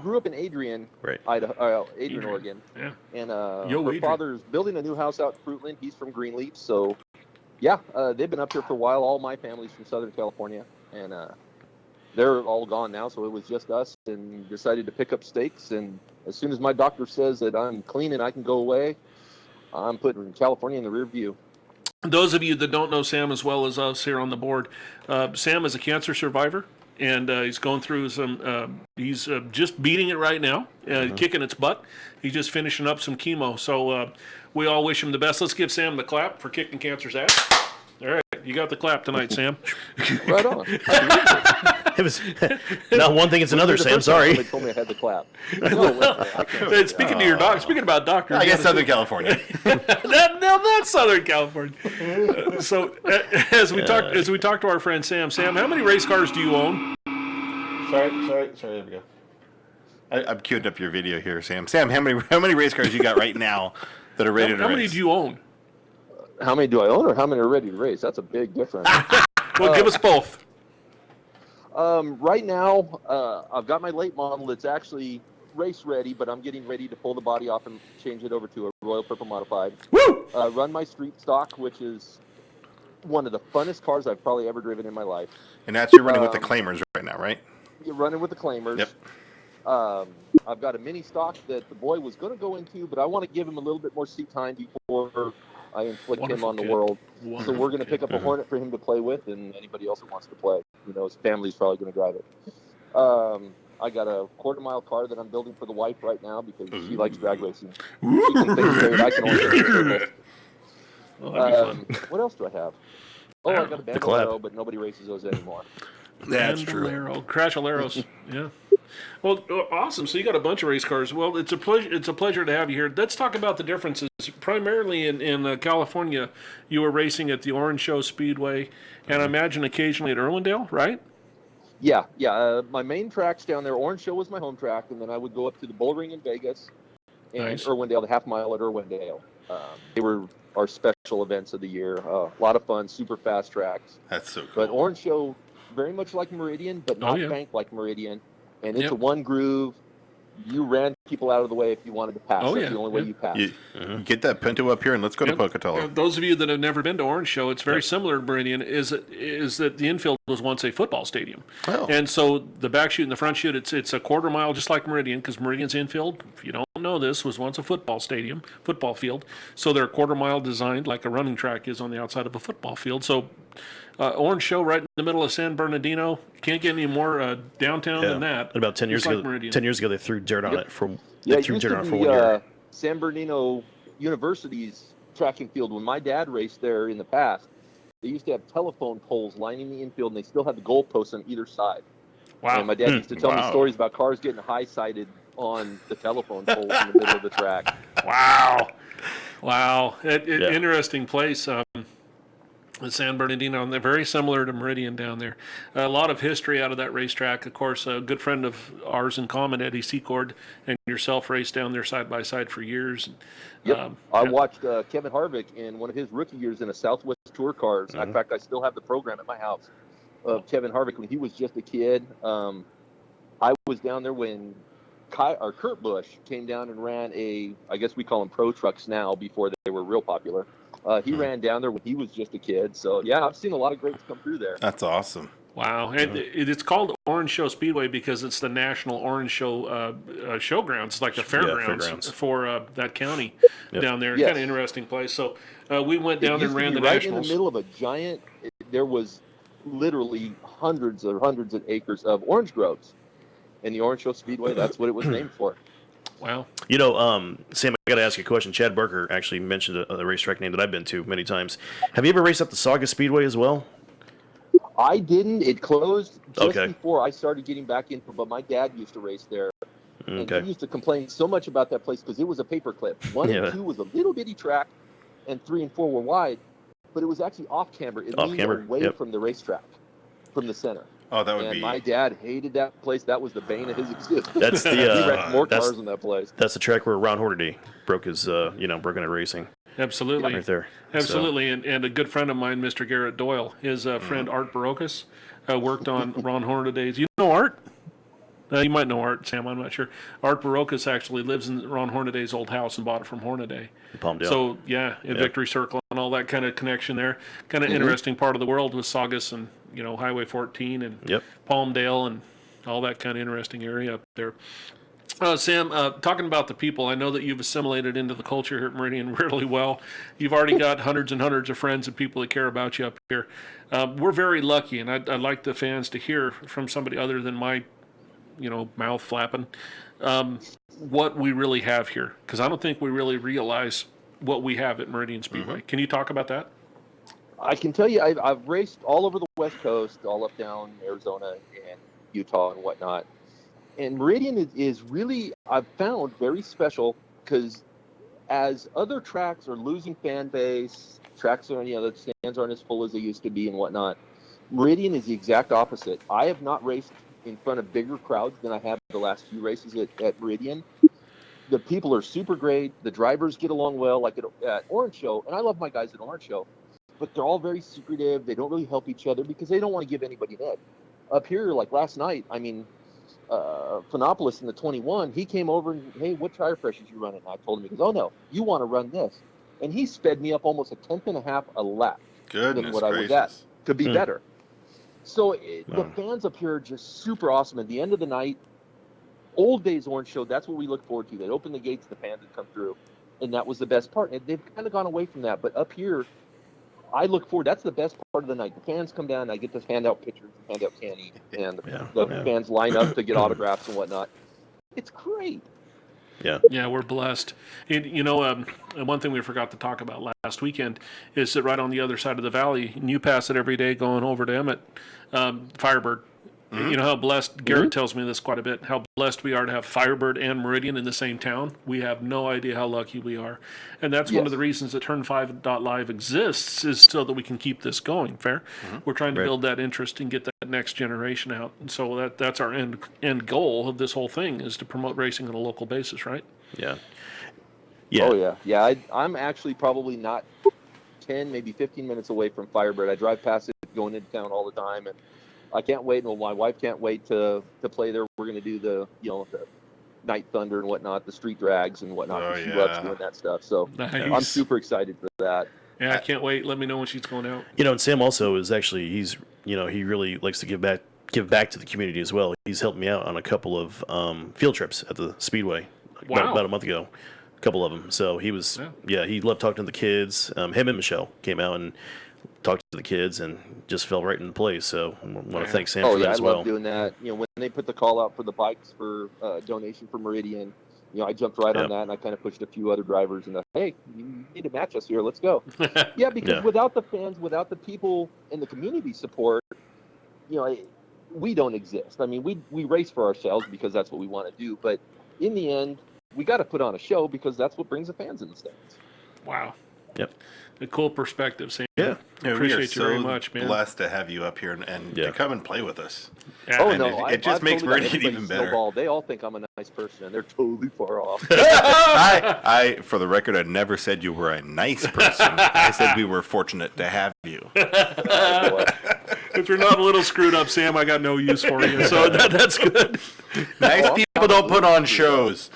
grew up in Adrian, Right. Adrian, Oregon. Yeah. And Yo, her Adrian. father's building a new house out in Fruitland. He's from Greenleaf, so yeah, they've been up here for a while. All my family's from Southern California, and they're all gone now, so it was just us, and decided to pick up stakes. And as soon as my doctor says that I'm clean and I can go away, I'm putting California in the rear view. Those of you that don't know Sam as well as us here on the board, Sam is a cancer survivor, and he's going through some, he's just beating it right now, kicking its butt. He's just finishing up some chemo. So we all wish him the best. Let's give Sam the clap for kicking cancer's ass. All right, you got the clap tonight, Sam. Right on. It was not one thing; it's another. Sam, sorry. They told me I had the clap. Speaking to your doc, speaking about doctors, I guess Southern California. that's Southern California. So as we talk to our friend Sam, how many race cars do you own? Sorry. There we go. I've queued up your video here, Sam. Sam, how many race cars you got right now that are ready to race? How many do you own? How many do I own, or how many are ready to race? That's a big difference. Well, give us both. Right now, I've got my late model that's actually race ready, but I'm getting ready to pull the body off and change it over to a Royal Purple Modified. Woo! Run my street stock, which is one of the funnest cars I've probably ever driven in my life. And that's you're running with the Claimers right now, right? You're running with the Claimers. Yep. I've got a mini stock that the boy was going to go into, but I want to give him a little bit more seat time before I inflict him on the world. So we're going to pick up a Hornet for him to play with, and anybody else who wants to play. You know, his family's probably going to drive it. I got a quarter-mile car that I'm building for the wife right now because she likes drag racing. She can think straight. I can only think straight. Well, that'd be fun. What else do I have? Oh, I got a Bandolero, but nobody races those anymore. That's true. Bandolero, Crashaleros, yeah. Well, awesome. So you got a bunch of race cars. Well, it's a pleasure to have you here. Let's talk about the differences. Primarily in California, you were racing at the Orange Show Speedway, and I imagine occasionally at Irwindale, right? Yeah. My main tracks down there, Orange Show was my home track, and then I would go up to the Bull Ring in Vegas and Nice. Irwindale, the half mile at Irwindale. They were our special events of the year. A lot of fun, super fast tracks. That's so cool. But Orange Show, very much like Meridian, but not yeah. banked like Meridian. And it's Yep. a one groove. You ran people out of the way if you wanted to pass. Oh, That's yeah, the only way yeah. you pass. Get that Pinto up here and let's go to Pocatello. Those of you that have never been to Orange Show, it's very similar to Meridian, is that the infield was once a football stadium. Oh. And so the back chute and the front chute, it's a quarter mile just like Meridian, because Meridian's infield, if you don't know this, was once a football field. So they're a quarter mile designed like a running track is on the outside of a football field. So Orange Show right in the middle of San Bernardino. Can't get any more downtown than that. About 10 years Just like ago, Meridian. 10 years ago, they threw dirt on it for Yeah, they it threw used dirt to on it be for 1 year. San Bernardino University's track and field. When my dad raced there in the past, they used to have telephone poles lining the infield, and they still had the goalposts on either side. Wow. And my dad used to tell me stories about cars getting high-sided on the telephone poles in the middle of the track. Wow. Interesting place. San Bernardino, and they're very similar to Meridian down there. A lot of history out of that racetrack. Of course, a good friend of ours in common, Eddie Secord, and yourself raced down there side by side for years. Yep. I watched Kevin Harvick in one of his rookie years in a Southwest Tour cars. In fact, I still have the program at my house of Kevin Harvick when he was just a kid. I was down there when Kurt Busch came down and ran I guess we call them pro trucks now, before they were real popular. He ran down there when he was just a kid. So, yeah, I've seen a lot of greats come through there. That's awesome. Wow. And it's called Orange Show Speedway because it's the National Orange Show showgrounds. It's like the fairgrounds for that county down there. Yes. Kind of interesting place. So we went down and ran the right Nationals. In the middle of a giant, there was literally hundreds of acres of orange groves. And the Orange Show Speedway, that's what it was named for. Wow. You know, Sam, I got to ask you a question. Chad Barker actually mentioned a racetrack name that I've been to many times. Have you ever raced at the Sauga Speedway as well? I didn't. It closed just before I started getting back into it, but my dad used to race there. And he used to complain so much about that place because it was a paperclip. 1 and 2 was a little bitty track, and 3 and 4 were wide, but it was actually off camber. It leaned away from the racetrack, from the center. Oh, that would be. My dad hated that place. That was the bane of his existence. That's the he wrecked more cars in that place. That's the track where Ron Hornaday broke his, broken at racing. Absolutely. Right there. Absolutely. So. And a good friend of mine, Mr. Garrett Doyle, his friend Art Barocas, worked on Ron Hornaday's. You know Art? You might know Art, Sam. I'm not sure. Art Barocas actually lives in Ron Hornaday's old house and bought it from Hornaday. Palmdale. So, in Victory Circle and all that kind of connection there. Kind of interesting part of the world with Saugus and, Highway 14 and Palmdale and all that kind of interesting area up there. Sam, talking about the people, I know that you've assimilated into the culture here at Meridian really well. You've already got hundreds and hundreds of friends and people that care about you up here. We're very lucky, and I'd like the fans to hear from somebody other than my mouth flapping, what we really have here. Because I don't think we really realize what we have at Meridian Speedway. Can you talk about that? I can tell you I've raced all over the West Coast, all up down Arizona and Utah and whatnot. And Meridian is really, I've found, very special because as other tracks are losing fan base, tracks are, the stands aren't as full as they used to be and whatnot, Meridian is the exact opposite. I have not raced in front of bigger crowds than I have the last few races at Meridian. The people are super great. The drivers get along well, like at Orange Show. And I love my guys at Orange Show. But they're all very secretive. They don't really help each other because they don't want to give anybody an edge. Up here, like last night, Phenopolis in the 21, he came over and, hey, what tire pressures you running? And I told him, he goes, oh, no, you want to run this. And he sped me up almost a tenth and a half a lap than what I was at to be better. So the fans up here are just super awesome. At the end of the night, old days Orange Show, that's what we look forward to. They'd open the gates, the fans would come through. And that was the best part. And they've kind of gone away from that. But up here, I look forward. That's the best part of the night. The fans come down. I get to hand out pictures and hand out candy. And the fans line up to get autographs and whatnot. It's great. Yeah, we're blessed. And, one thing we forgot to talk about last weekend is that right on the other side of the valley, and you pass it every day going over to Emmett, Firebird. You know how blessed, Garrett tells me this quite a bit, how blessed we are to have Firebird and Meridian in the same town. We have no idea how lucky we are. And that's one of the reasons that Turn5.Live exists, is so that we can keep this going, fair? We're trying to build that interest and get that next generation out. And so that's our end goal of this whole thing, is to promote racing on a local basis, right? Yeah. Oh, yeah. Yeah, I'm actually probably not 10, maybe 15 minutes away from Firebird. I drive past it going into town all the time, and I can't wait. Well, my wife can't wait to play there. We're going to do the Night Thunder and whatnot, the street drags and whatnot. She loves doing that stuff. So I'm super excited for that. Yeah, I can't wait. Let me know when she's going out. And Sam also is actually, he really likes to give back to the community as well. He's helped me out on a couple of field trips at the Speedway about a month ago. A couple of them. So he was, he loved talking to the kids. Him and Michelle came out and talked to the kids and just fell right into place. So I want to thank Sam for that as well. I love doing that. When they put the call out for the bikes for donation for Meridian, I jumped right on that, and I kind of pushed a few other drivers and hey, you need to match us here. Let's go. Because without the fans, without the people and the community support, we don't exist. I mean, we race for ourselves because that's what we want to do. But in the end, we got to put on a show because that's what brings the fans in the stands. Wow. Yep. A cool perspective, Sam. Yeah. Appreciate you very much, man. Blessed to have you up here and to come and play with us. Yeah. Oh, And no. it just I've makes totally got Birdie everybody even better. snowballed. They all think I'm a nice person, and they're totally far off. I, for the record, I never said you were a nice person. I said we were fortunate to have you. If you're not a little screwed up, Sam, I got no use for you. So that's good. Nice people don't put on shows.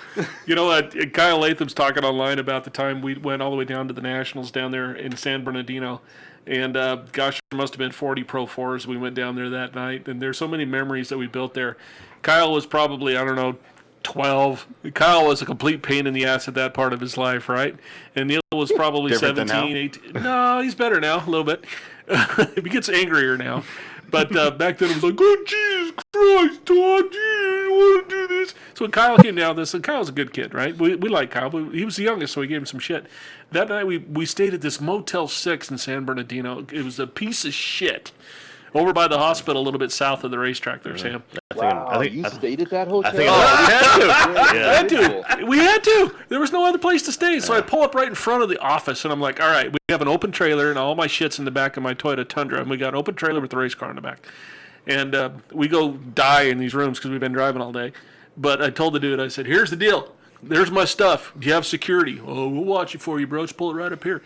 You know, Kyle Latham's talking online about the time we went all the way down to the Nationals down there in San Bernardino. And gosh, there must have been 40 Pro 4s. We went down there that night. And there's so many memories that we built there. Kyle was probably, I don't know, 12. Kyle was a complete pain in the ass at that part of his life, right? And Neil was probably Different than 17, 18. No, he's better now, a little bit. He gets angrier now. But back then it was like, oh, Jesus Christ, Todd, you want to do this? So when Kyle came down this, and Kyle's a good kid, right? We like Kyle. He was the youngest, so we gave him some shit. That night we stayed at this Motel 6 in San Bernardino. It was a piece of shit. Over by the hospital, a little bit south of the racetrack there, Sam. Wow, you stayed at that hotel? We had to. There was no other place to stay. So I pull up right in front of the office, and I'm like, all right, we have an open trailer, and all my shit's in the back of my Toyota Tundra, and we got an open trailer with the race car in the back. And we go die in these rooms because we've been driving all day. But I told the dude, I said, here's the deal. There's my stuff. Do you have security? Oh, we'll watch it for you, bro. Just pull it right up here.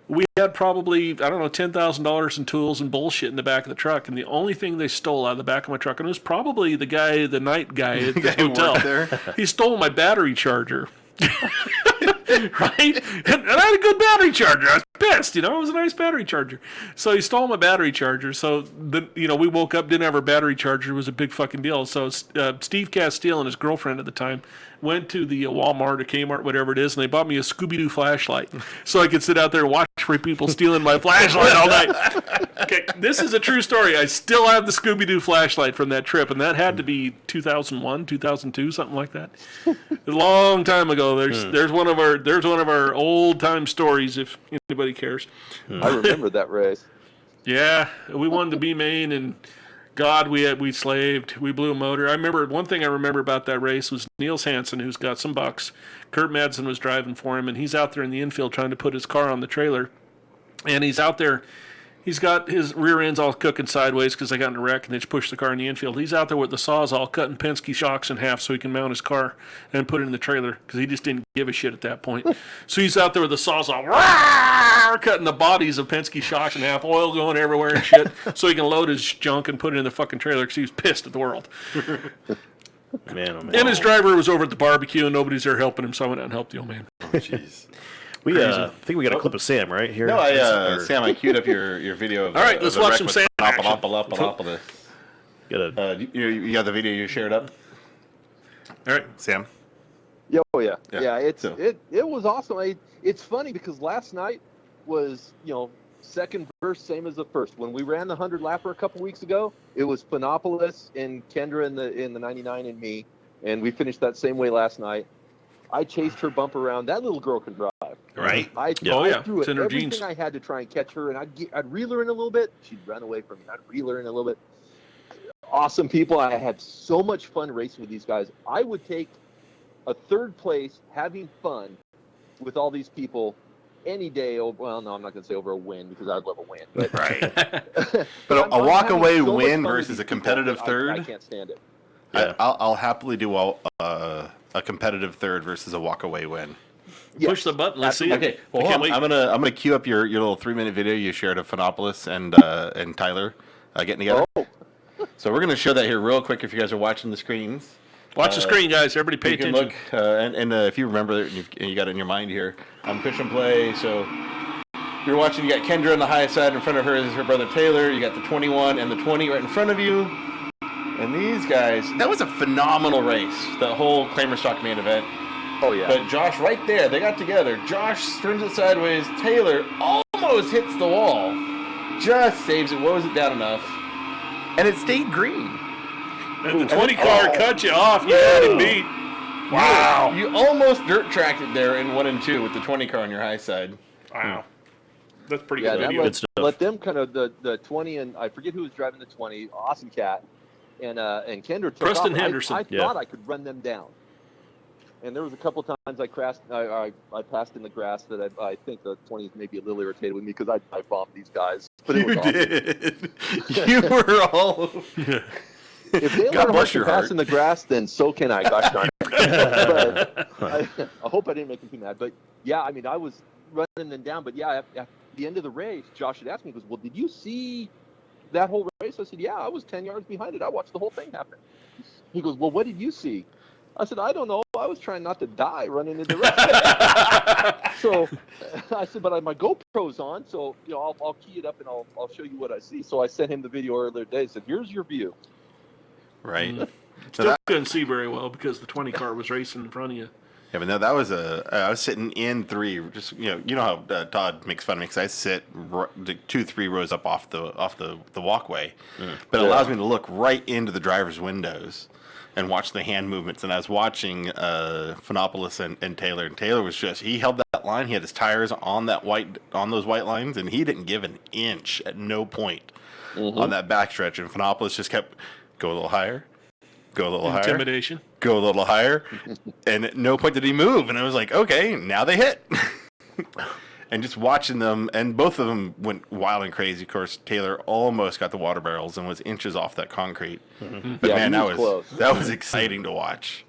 We had probably, I don't know, $10,000 in tools and bullshit in the back of the truck. And the only thing they stole out of the back of my truck, and it was probably the night guy at the hotel. He stole my battery charger. Right? And I had a good battery charger. I was pissed, It was a nice battery charger. So he stole my battery charger. So, we woke up, didn't have our battery charger. It was a big fucking deal. So Steve Castile and his girlfriend at the time went to the Walmart or Kmart, whatever it is, and they bought me a Scooby-Doo flashlight so I could sit out there and watch for people stealing my flashlight all night. Okay, this is a true story. I still have the Scooby-Doo flashlight from that trip, and that had to be 2001, 2002, something like that. A long time ago. There's one of our old-time stories, if anybody cares. I remember that race. Yeah, we won the B main, and God, we slaved. We blew a motor. I remember one thing I remember about that race was Niels Hansen, who's got some bucks. Kurt Madsen was driving for him, and he's out there in the infield trying to put his car on the trailer. And he's out there. He's got his rear ends all cooking sideways because I got in a wreck and they just pushed the car in the infield. He's out there with the Sawzall cutting Penske shocks in half so he can mount his car and put it in the trailer because he just didn't give a shit at that point. So he's out there with the Sawzall cutting the bodies of Penske shocks in half, oil going everywhere and shit, so he can load his junk and put it in the fucking trailer because he was pissed at the world. Man, oh man. And his driver was over at the barbecue and nobody's there helping him, so I went out and helped the old man. Jeez. I think we got a clip of Sam right here. No, Sam, I queued up your video. Of all right, let's watch some Sam. Got you got the video you shared up. All right, Sam. Yeah, it was awesome. It's funny because last night was second verse same as the first. When we ran the 100 lapper a couple weeks ago, it was Panopolis and Kendra in the 99 and me, and we finished that same way last night. I chased her bumper around. That little girl can drive. Right. I threw it's in her everything jeans. I had to try and catch her, and I'd reel her in a little bit. She'd run away from me. I'd reel her in a little bit. Awesome people. I had so much fun racing with these guys. I would take a third place having fun with all these people any day. Well, no, I'm not going to say over a win because I'd love a win. But, right. But a walk-away win versus a competitive third? I can't stand it. Yeah. I'll happily do a competitive third versus a walk-away win. Yes. Push the button. Let's see. Okay, well, I'm gonna queue up your little 3-minute video you shared of Phonopolis and Tyler getting together. Oh. So we're gonna show that here real quick if you guys are watching the screens. Watch the screen, guys. Everybody pay attention. Look, and if you remember it and you got it in your mind here, push and play. So you're watching. You got Kendra on the high side. In front of her is her brother Taylor. You got the 21 and the 20 right in front of you. And these guys, that was a phenomenal race. The whole Claimer Stock main event. Oh, yeah. But Josh, right there, they got together. Josh turns it sideways. Taylor almost hits the wall. Just saves it, woes it down enough. And it stayed green. And the 20 car cut you off. You had him beat. Wow. You almost dirt tracked it there in 1 and 2 with the 20 car on your high side. Wow. That's pretty Yeah, good. Good stuff. let them kind of the 20 and I forget who was driving the 20. Awesome cat, and Kendra took Preston off. Henderson. I thought I could run them down. And there was a couple times I passed in the grass that I think the 20s may be a little irritated with me because I bombed these guys. But it was awesome. Did. You were all. If they God learn how bless to your pass heart. in the grass, then so can I. Gosh darn it. But I hope I didn't make him too mad. But yeah, I mean, I was running them down. But yeah, at the end of the race, Josh had asked me, he goes, "Well, did you see that whole race?" I said, "Yeah, I was 10 yards behind it. I watched the whole thing happen." He goes, "Well, what did you see?" I said, "I don't know. I was trying not to die running into the race." So I said, "But my GoPro's on, so I'll key it up and I'll show you what I see." So I sent him the video earlier today. I said, "Here's your view." Right. Still couldn't see very well because the 20 car was racing in front of you. Yeah, but no, that was I was sitting in 3, just you know how Todd makes fun of me because I sit 2-3 rows up off the walkway, but it allows me to look right into the driver's windows and watch the hand movements. And I was watching Phenopoulos and Taylor, and Taylor was he held that line. He had his tires on those white lines, and he didn't give an inch at no point on that backstretch. And Phenopoulos just kept go a little higher. Go a little higher. Intimidation. Go a little higher. And at no point did he move. And I was like, okay, now they hit. And just watching them, and both of them went wild and crazy. Of course, Taylor almost got the water barrels and was inches off that concrete. But Yeah, man, he was close. that was exciting to watch.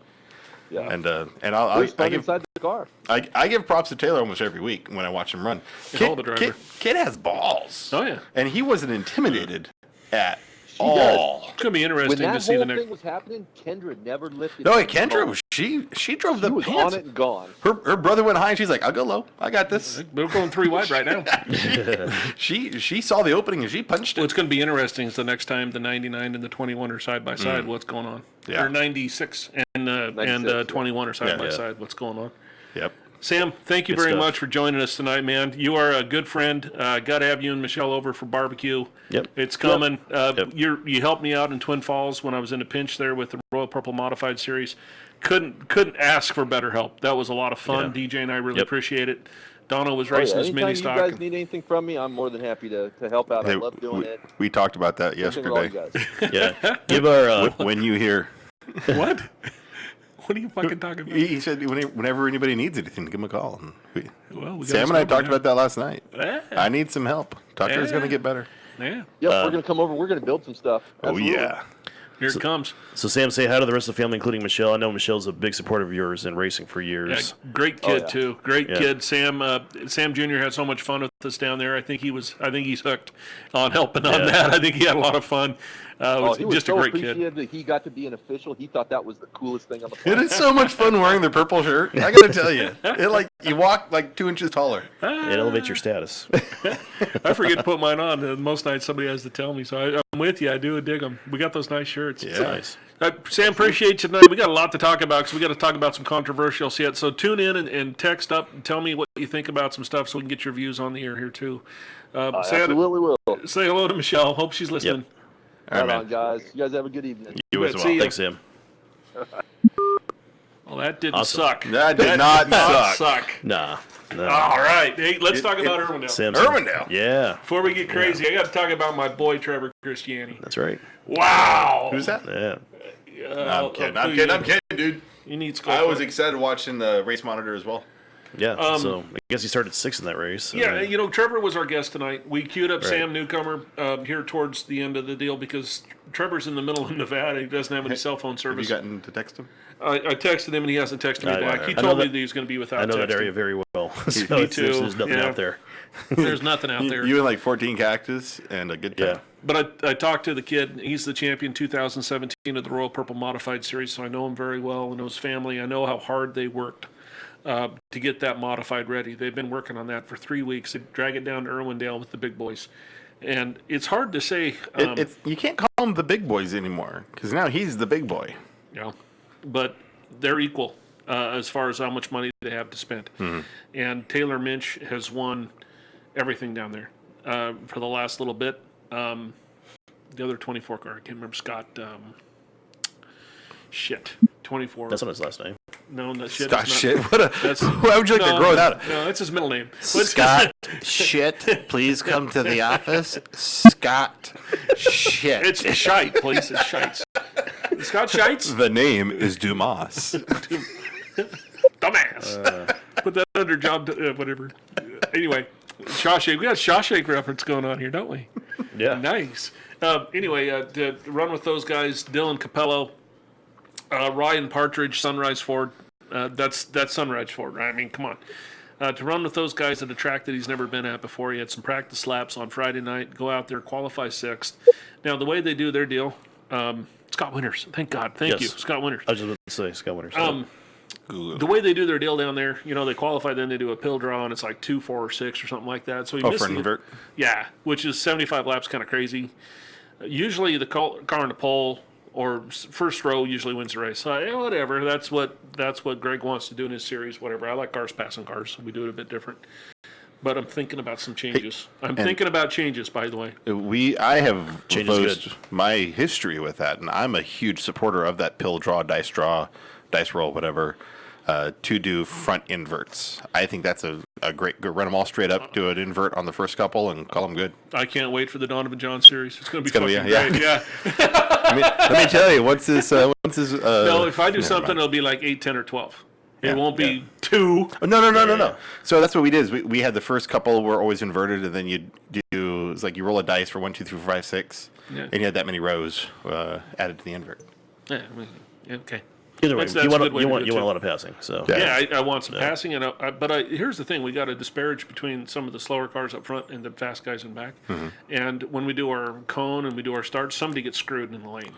Yeah. And I I give inside the car. I give props to Taylor almost every week when I watch him run. Hell of a driver. Kid has balls. Oh, yeah. And he wasn't intimidated at She all. does. It's going to be When interesting to that see whole the next. thing was happening, Kendra never lifted. No, her Kendra phone. was she drove She the was pants. on it and gone. Her brother went high and she's like, I'll go low. I got this. We're going 3 wide right now. She saw the opening and she punched it. What's going to be interesting is the next time the 99 and the 21 are side by side, what's going on? Yeah. Or 96 and 96, 21 are side by Yeah. side. What's going on? Yep. Sam, thank you Good very stuff. much for joining us tonight, man. You are a good friend. Got to have you and Michelle over for barbecue. Yep. It's coming. Yep. You helped me out in Twin Falls when I was in a pinch there with the Royal Purple Modified Series. Couldn't ask for better help. That was a lot of fun. Yeah. DJ and I really Yep. appreciate it. Dono was Oh, yeah. racing his Anytime mini you stock. guys need anything from me, I'm more than happy to help out. I love doing it. We talked about that Same with all you yesterday. guys. Yeah. Give our When you hear, What? What are you fucking talking about? he said whenever anybody needs anything, give him a call. And Well, we got Sam and I talked about that last night. Yeah. I need some help. Tucker's going to get better. Yeah. Yep, we're gonna come over. We're gonna build some stuff. Absolutely. Oh yeah. Here it comes. So Sam, say hi to the rest of the family, including Michelle. I know Michelle's a big supporter of yours in racing for Yeah, years. great kid yeah. too. Great Yeah. kid. Sam Jr. had so much fun with us down there. I think he's hooked on helping on Yeah. that. I think he had a lot of fun. He was just so a great kid. appreciative that he got to be an official. He thought that was the coolest thing on the It planet. is so much fun wearing the purple shirt. I got to tell you, you walk like 2 inches taller. It elevates your status. I forget to put mine on. Most nights somebody has to tell me. So I'm with you. I do dig them. We got those nice shirts. Yeah. Nice. Sam, appreciate you tonight. We got a lot to talk about because we got to talk about some controversial shit. So tune in and text up and tell me what you think about some stuff so we can get your views on the air here too. Absolutely will. Say hello to Michelle. Hope she's listening. All Right right, on, man. guys. You guys have a good evening. You as bet. well. See ya. Thanks, Sam. Well, that didn't Awesome. suck. That did not suck. suck. Nah. All right. Hey, let's talk about Irwindale. Samson. Irwindale. Yeah, Before we get crazy, I got to talk about my boy Trevor Christiani. that's right. Wow. Who's that? Yeah. I'm kidding, dude. You need to go. I was excited watching the race monitor as well. Yeah. So I guess he started 6th in that race. So Yeah, then- Trevor was our guest tonight. We queued up Right. Sam Newcomer here towards the end of the deal because Trevor's in the middle of Nevada. He doesn't have any cell phone Have you service. gotten to text him? I texted him and he hasn't texted me I- back. He I know told me that- that he was going to be without I know that texting. area very well. So Me it's- too, There's nothing yeah. out there. There's nothing out there. You and like 14 cactus and a good time. Yeah. But I talked to the kid. He's the champion 2017 of the Royal Purple Modified Series, so I know him very well. I know his family. I know how hard they worked to get that modified ready. They've been working on that for 3 weeks. They drag it down to Irwindale with the big boys. And it's hard to say. You can't call them the big boys anymore because now he's the big boy. But they're equal as far as how much money they have to spend. And Taylor Minch has won everything down there for the last little bit. The other 24 car, I can't remember, Scott. 24. That's not his last name. No, that shit. Scott is not, shit. That's, Why would you like to grow that? No, that's his middle name. Scott shit. Please come to the office. Scott shit. It's Shite, please. It's Shites. Scott Shites? The name is Dumas. Dumbass. Put that under job, whatever. Anyway, Shawshank. We got Shawshank reference going on here, don't we? Yeah. Nice. Anyway, to run with those guys, Dylan Capello, Ryan Partridge, Sunrise Ford. That's Sunrise Ford, right? I mean, come on. To run with those guys at a track that he's never been at before. He had some practice laps on Friday night. Go out there, qualify 6th. Now, the way they do their deal, Scott Winters. Thank God. Thank you, Scott Winters. I was just about to say Scott Winters. The way they do their deal down there, they qualify, then they do a pill draw, and it's like 2, 4, or 6 or something like that. So for an invert? Yeah, which is 75 laps, kind of crazy. Usually the car in the pole or first row usually wins the race. So, whatever. That's what Greg wants to do in his series. Whatever. I like cars passing cars. So we do it a bit different. But I'm thinking about some changes. I'm thinking about changes, by the way. I have voiced my history with that, and I'm a huge supporter of that pill draw, dice roll, whatever, to do front inverts. I think that's a great, run them all straight up, do an invert on the first couple, and call them good. I can't wait for the Donovan John series. It's going to be great. Yeah. Let me tell you, once this no, if I do something, it'll be like 8, 10, or 12. It won't be 2. Oh, no. So that's what we did. Is we had the first couple were always inverted, and then you do, it's like you roll a dice for 1, 2, 3, 4, 5, 6, and you had that many rows added to the invert. Yeah. Okay. Either way, That's you want a a lot of passing. So I want some passing, but here's the thing: we got to disparage between some of the slower cars up front and the fast guys in back. Mm-hmm. And when we do our cone and we do our start, somebody gets screwed in the lane.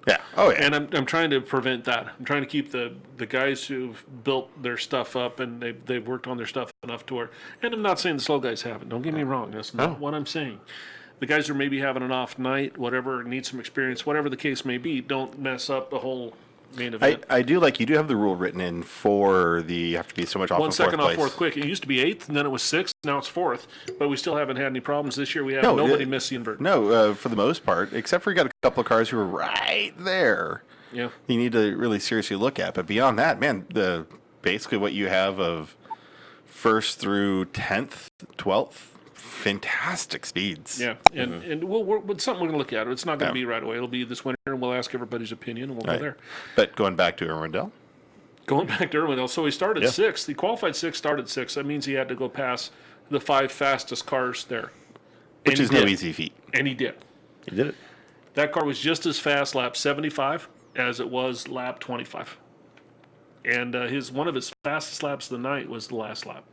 Yeah. Oh yeah. And I'm trying to prevent that. I'm trying to keep the guys who've built their stuff up and they've worked on their stuff enough to where. And I'm not saying the slow guys haven't. Don't get me wrong. That's not what I'm saying. The guys who are maybe having an off night, whatever, need some experience, whatever the case may be, don't mess up the whole main event. I do like you do have the rule written in for you have to be so much off 1 second fourth off fourth quick. It used to be 8th, and then it was 6th. Now it's 4th, but we still haven't had any problems this year. We have nobody miss the invert. No, for the most part, except for you got a couple of cars who are right there. Yeah, you need to really seriously look at. But beyond that, man, basically what you have of 1st through 10th, 12th. Fantastic speeds. Yeah, and it's something we're going to look at. It's not going to be right away. It'll be this winter, and we'll ask everybody's opinion, and we'll go there. But going back to Irwindale? Going back to Irwindale, so he started 6th. He qualified 6th, started 6th. That means he had to go past the 5 fastest cars there. Which is no easy feat. And he did. He did it. That car was just as fast lap 75 as it was lap 25. And one of his fastest laps of the night was the last lap.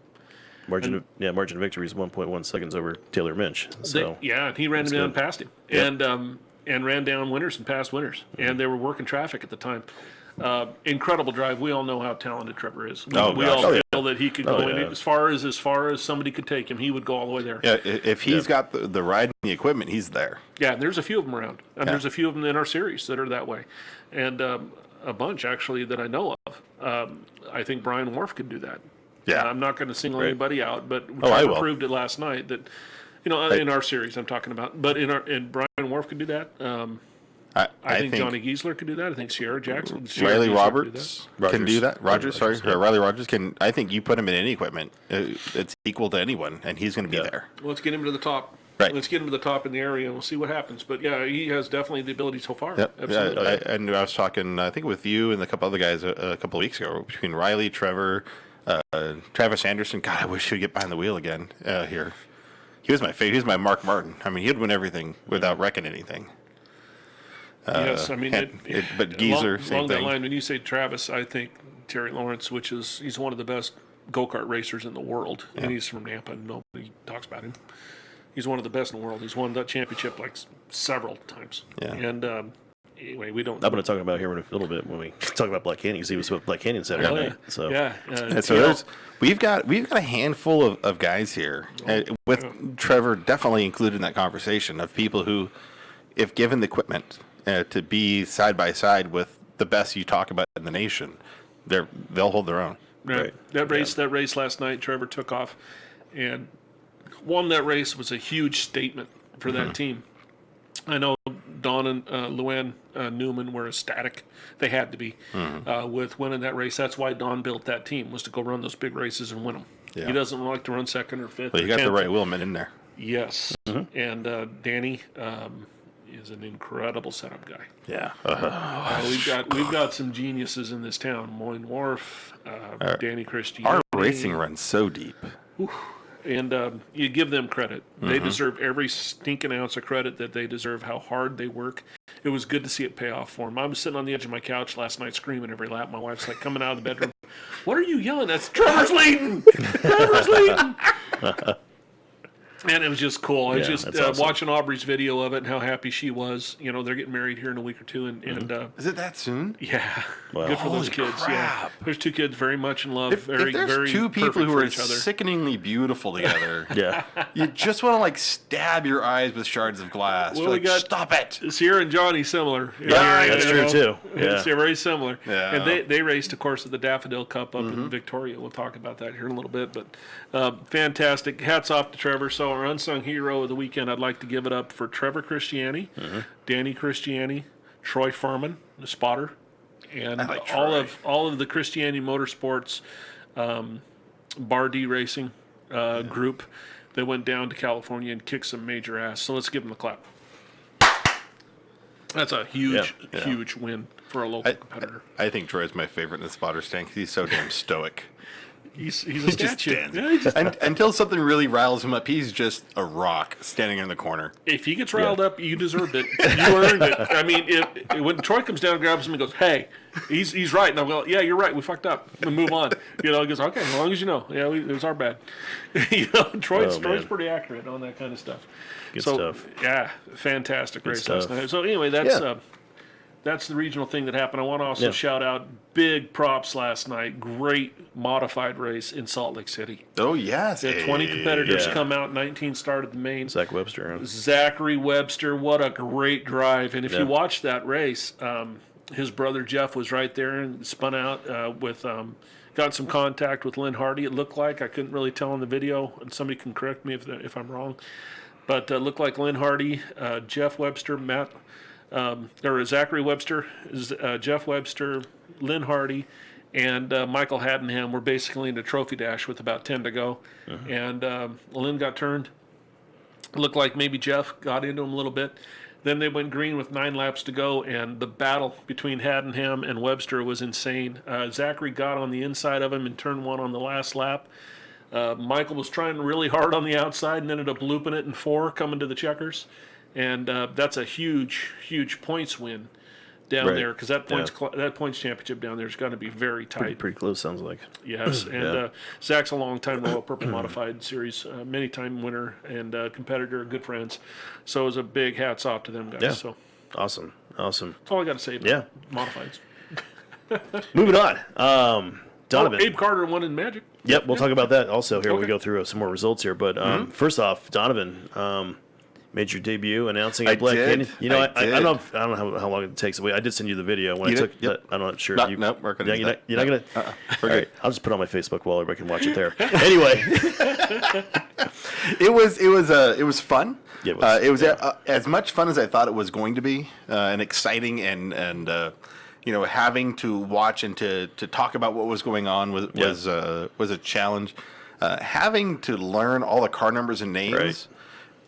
Margin of victory is 1.1 seconds over Taylor Minch. So he ran him down past him, and ran down winners and passed winners, and they were working traffic at the time. Incredible drive. We all know how talented Trevor is. We all feel that he could go in as far as somebody could take him. He would go all the way there. Yeah, if he's got the ride and the equipment, he's there. Yeah, there's a few of them around. There's a few of them in our series that are that way, and a bunch actually that I know of. I think Brian Wharf could do that. Yeah, I'm not going to single anybody out, but Trevor proved it last night that, in our series I'm talking about. But in Brian Wharf could do that. I think Johnny Giesler could do that. I think Sierra Jackson, Riley Roberts can do that. Riley Rogers can. I think you put him in any equipment, it's equal to anyone, and he's going to be there. Well, let's get him to the top. Right. Let's get him to the top in the area, and we'll see what happens. But he has definitely the ability so far. Yep. Absolutely. And I was talking, I think, with you and a couple other guys a couple of weeks ago between Riley, Trevor. Travis Anderson, God, I wish he'd get behind the wheel again here. He was my favorite. He was my Mark Martin. I mean, he'd win everything without wrecking anything. Yes, I mean, but Geezer, same along thing. that line, when you say Travis, I think Terry Lawrence, he's one of the best go-kart racers in the world, and he's from Nampa, and nobody talks about him. He's one of the best in the world. He's won that championship like several times. Yeah. And anyway, we don't. I'm going to talk about here in a little bit when we talk about Black Canyon, because he was with Black Canyon Saturday night. So and so we've got a handful of guys here, with Trevor definitely included in that conversation, of people who, if given the equipment to be side by side with the best you talk about in the nation, they'll hold their own. Right. That race last night, Trevor took off and won that race. Was a huge statement for that team. I know Don and Luann Newman were ecstatic. They had to be with winning that race. That's why Don built that team, was to go run those big races and win them. Yeah. He doesn't like to run second or fifth. But you got the right wheelman in there. Yes. And Danny is an incredible setup guy. Yeah. We've got some geniuses in this town. Moyne Wharf, Danny Christian. Our racing runs so deep. And you give them credit. Mm-hmm. They deserve every stinking ounce of credit that they deserve, how hard they work. It was good to see it pay off for them. I was sitting on the edge of my couch last night screaming every lap. My wife's like coming out of the bedroom. What are you yelling at? Trevor's leading! Trevor's leading! And it was just cool. I was just awesome. watching Aubrey's video of it and how happy she was. You know, they're getting married here in a week or two. And Is it that soon? yeah, Wow. good for those Holy kids. Yeah, crap. there's two kids very much in love. If very, there's very two people perfect who for are each other. sickeningly beautiful together, Yeah. you just want to like stab your eyes with shards of glass. Well, You're we like, got- stop it. Sierra and Johnny similar. Yeah, that's true, too. Yeah. They're very similar. Yeah. And they raced, of course, at the Daffodil Cup up in Victoria. We'll talk about that here in a little bit. But fantastic. Hats off to Trevor. So our unsung hero of the weekend, I'd like to give it up for Trevor Christiani, Danny Christiani, Troy Furman, the spotter, and I like all Troy. of the Christiani Motorsports Bar D Racing group that went down to California and kicked some major ass. So let's give them a clap. That's a huge, huge win for a local competitor. I think Troy's my favorite in the spotter stand because he's so damn stoic. He's a He just statue. stands. Yeah, he just- Until something really riles him up, he's just a rock standing in the corner. if he gets riled up, you deserved it. You earned it. I mean, when Troy comes down and grabs him and goes, "Hey, he's right," and I'm going, "Yeah, you're right. We fucked up. We move on." You know, he goes, "Okay, as long as you know, yeah, it was our bad." You know, Troy's man. pretty accurate on that kind of stuff. Good so, stuff. Yeah, fantastic race stuff. last night. So anyway, that's Yeah. that's the regional thing that happened. I want to also Yeah. shout out big props last night. Great modified race in Salt Lake City. Oh, yes. The 20 competitors Yeah. come out. 19 started the main. Zach Webster. Zachary Webster, what a great drive. And if Yeah. you watch that race, his brother Jeff was right there and spun out got some contact with Lynn Hardy, it looked like. I couldn't really tell in the video, and somebody can correct me if I'm wrong. But it looked like Lynn Hardy, Jeff Webster, or Zachary Webster, Jeff Webster, Lynn Hardy, and Michael Haddenham were basically in the trophy dash with about 10 to go. And Lynn got turned. It looked like maybe Jeff got into him a little bit. Then they went green with 9 laps to go, and the battle between Haddenham and Webster was insane. Zachary got on the inside of him in turn 1 on the last lap. Michael was trying really hard on the outside and ended up looping it in 4 coming to the checkers. And that's a huge, huge points win down Right. there, because that points championship down there is going to be very tight. Pretty close, sounds like. Yes, and Zach's a long-time Royal Purple Modified Series, many-time winner and competitor, good friends. So it was a big hats off to them guys. Yeah. So Awesome. that's all I got to say about Modifieds. Moving on. Donovan. Abe Carter won in Magic. Yep, we'll talk about that also here when we Okay. go through some more results here. But first off, Donovan made your debut announcing at Black did. Canyon. You know, I I did. don't know how long it takes. I did send you the video when You I did? took. Yep. I'm not sure. No, if you, no, we're gonna do you're that. not gonna. We're All right, I'll just put it on my Facebook while everybody can watch it there. Anyway, It was fun. Yeah, it was. As much fun as I thought it was going to be, and exciting, and having to watch and to talk about what was going on was a challenge. Having to learn all the car numbers and names. Right.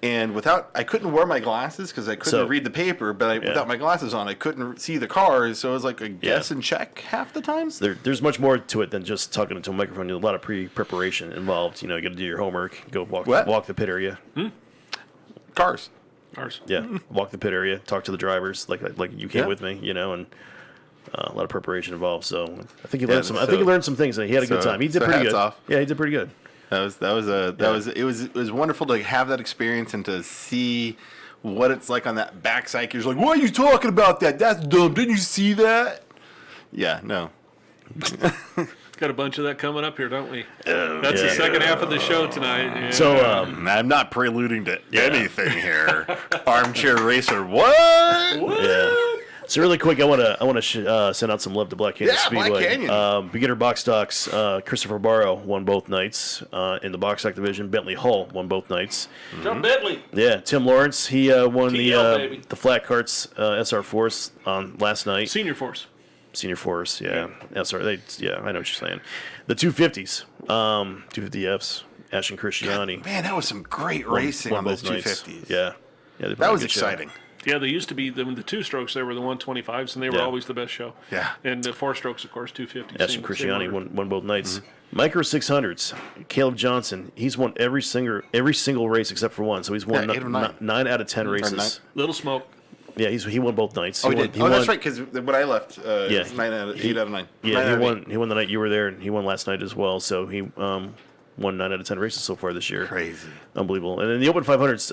And I couldn't wear my glasses because I couldn't read the paper, but without my glasses on, I couldn't see the cars. So it was like a guess and check half the time. there's much more to it than just talking into a microphone. There's a lot of pre-preparation involved. You know, you got to do your homework, go walk the pit area. Cars. Ours. Yeah, walk the pit area, talk to the drivers, like you came with me, you know, and a lot of preparation involved. So I think he learned some. I think he learned some things, and he had a good time. He did pretty hats good. off. Yeah, he did pretty good. It was wonderful to have that experience and to see what it's like on that backside. You're like, why are you talking about that? That's dumb. Didn't you see that? Yeah, no. Got a bunch of that coming up here, don't we? That's the second half of the show tonight. And, So I'm not preluding to anything here. Armchair racer, what? yeah. So really quick, I want to send out some love to Black Canyon Yeah, Speedway. Black Canyon. Beginner box stocks. Christopher Barrow won both nights in the box stock division. Bentley Hull won both nights. John Bentley. Yeah, Tim Lawrence he won TL, baby. the flat carts SR Force on last night. Senior Force. Senior Force, yeah. SR, I know what you're saying. The 250s, 250Fs. Ashton Christiani Man, that was some great racing won on those both nights. 250s. Yeah, yeah. That was exciting. Yeah, they used to be the 2-strokes. They were the 125s, and they were Yeah. always the best show. Yeah. And the 4-strokes, of course, 250s. That's same- from same Christiani. order. Won both nights. Micro 600s. Caleb Johnson. He's won every single race except for one. So he's won Yeah, 8 of 9. 9 out of 10 races. 9. Little smoke. Yeah, he won both nights. Oh, he he won, did. Oh, that's right. Because when I left, it Yeah. was 8 out of 9. Yeah, 9 he out of won. 8. He won the night you were there, and he won last night as well. So he won 9 out of 10 races so far this year. Crazy. Unbelievable. And then the Open 500s,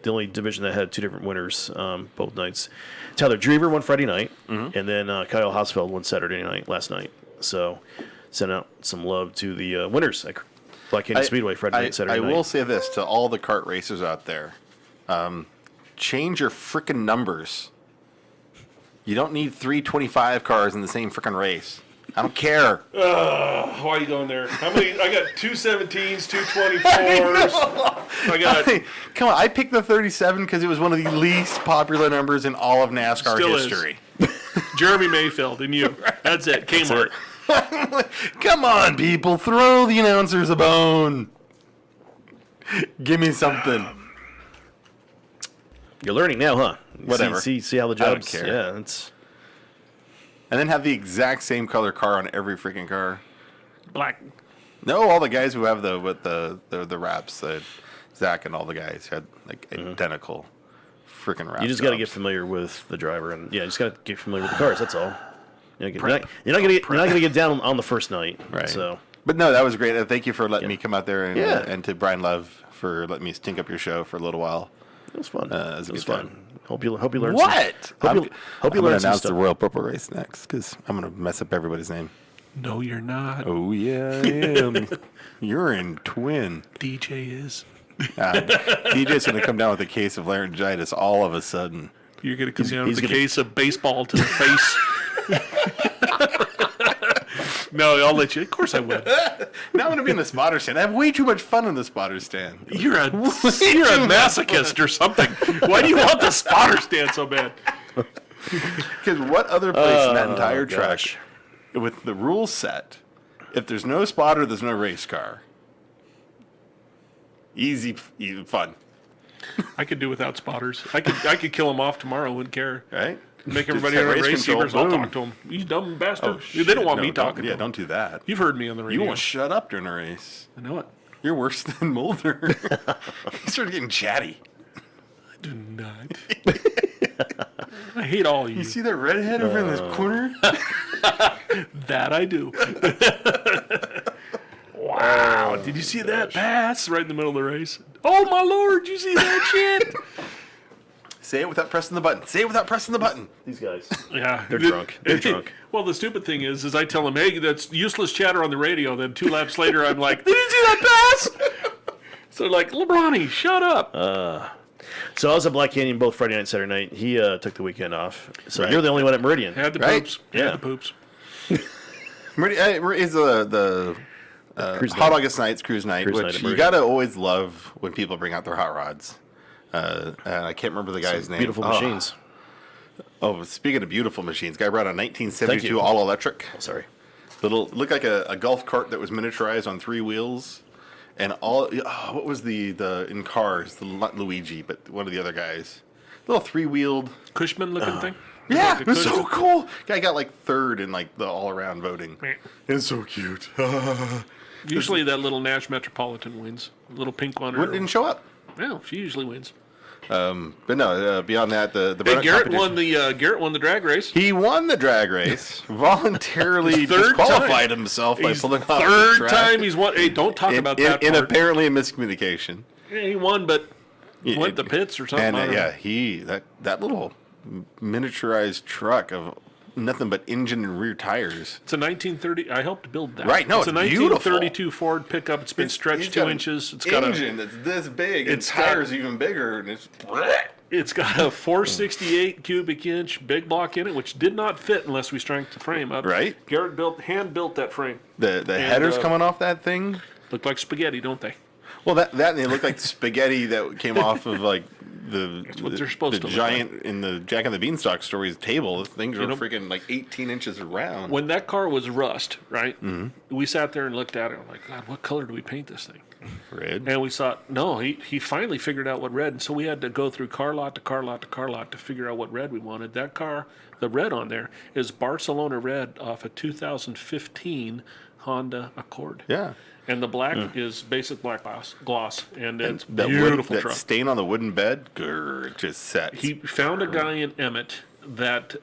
the only division that had 2 different winners both nights. Tyler Drever won Friday night, and then Kyle Hausfeld won Saturday night last night. So send out some love to the winners at Black Canyon Speedway Friday night, Saturday night. I will say this to all the kart racers out there: change your frickin' numbers. You don't need 325 cars in the same frickin' race. I don't care. Why are you going there? How many? I got 217s, 224s. I got. Come on, I picked the 37 because it was one of the least popular numbers in all of NASCAR Still is. history. Jeremy Mayfield and you. That's it. Kmart. Come on, people, throw the announcers a bone. Give me something. You're learning now, huh? Whatever. See how the I don't jobs. care. Yeah, it's And then have the exact same color car on every freaking car. Black. No, all the guys who have the wraps, Zach and all the guys had like identical freaking wraps. you just got to get familiar with the driver, and you just got to get familiar with the cars. That's all. You're not gonna get down on the first night, Right. So But no, that was great. Thank you for letting me come out there, and Yeah. and to Brian Love for letting me stink up your show for a little while. it was fun. It was a it was good fun. time. Hope you learned What? Some, hope you I'm gonna learned some announce the stuff. Royal Purple race next because I'm gonna mess up everybody's name. No, you're not. Oh yeah, I am. You're in twin. DJ is. DJ's gonna come down with a case of laryngitis all of a sudden. You're going to come down with a gonna- case of baseball to the face. No, I'll let you. Of course I would. Now I'm gonna be in the spotter stand. I have way too much fun in the spotter stand. You're a masochist or something. Why do you want the spotter stand so bad? Because what other place in that entire track, gosh. with the rules set, if there's no spotter, there's no race car. Easy fun, I could do without spotters. I could kill them off tomorrow. Wouldn't care. right? Make Just everybody have on race race control, receivers. I'll boom. talk to them. You dumb bastards. Shit, They don't want no, me talking to Yeah, them. don't do that. You've heard me on the radio. You won't shut up during a race. I know it. You're worse than Mulder. You started getting chatty. I do not. I hate all of you. You see that redhead over in this corner? That I do. Wow. Did you see that pass right in the middle of the race? Oh, my Lord. You see that shit? Say it without pressing the button. Say it without pressing the button. These guys. Yeah. They're drunk. They're drunk. Well, the stupid thing is I tell them, hey, that's useless chatter on the radio. Then 2 laps later, I'm like, did you see that pass? So they're like, LeBronny, shut up. So I was at Black Canyon both Friday night and Saturday night. He took the weekend off. So Right. you're the only one at Meridian. Had the Right? poops. Yeah. Had the poops. Is the Cruise Hot night. August Nights cruise night, Cruise night which at you Meridian. gotta always love when people bring out their hot rods. And I can't remember the guy's name. Beautiful machines. Oh, speaking of beautiful machines, guy brought a Thank 1972 you. all electric. Sorry. Looked like a golf cart that was miniaturized on 3 wheels, and what was the in Cars, not Luigi, but one of the other guys, little 3-wheeled. Cushman looking thing? Yeah, Like it a was so Cush- cool. Guy got like 3rd in like the all around voting. It's so cute. Usually that little Nash Metropolitan wins. Little pink one. Didn't show up. No, she usually wins. But no, beyond that, the Hey, burnout Garrett competition- won the drag race. He won the drag race, voluntarily Third disqualified time. himself by He's pulling off the third track. time he's won. Hey, don't talk about that in part. apparently a miscommunication. Yeah, he won, but Yeah, went to pits or something. And I don't know. that little miniaturized truck of nothing but engine and rear tires. It's a 1930. I helped build that. Right, no, it's a it's beautiful. 1932 Ford pickup. It's been stretched He's 2 got an inches. It's got engine that's this big, and it's got- tires even bigger, and It's got a 468 cubic inch big block in it, which did not fit unless we strength the frame up. Right. Garrett hand built that frame. the headers uh, coming off that thing. Look like spaghetti, don't they? Well, that and they look like spaghetti that came off of like That's what they're supposed to look giant in the Jack and the Beanstalk stories table. Those things are freaking like 18 inches around. When that car was rust, right? Mm-hmm. We sat there and looked at it. And we're like, God, what color do we paint this thing? Red. And we thought, no, he finally figured out what red. And so we had to go through car lot to car lot to car lot to figure out what red we wanted. That car, the red on there, is Barcelona red off a 2015 Honda Accord. Yeah. And the black is basic black gloss, and it's that beautiful that truck. stain on the wooden bed, just sets. He found a guy in Emmett that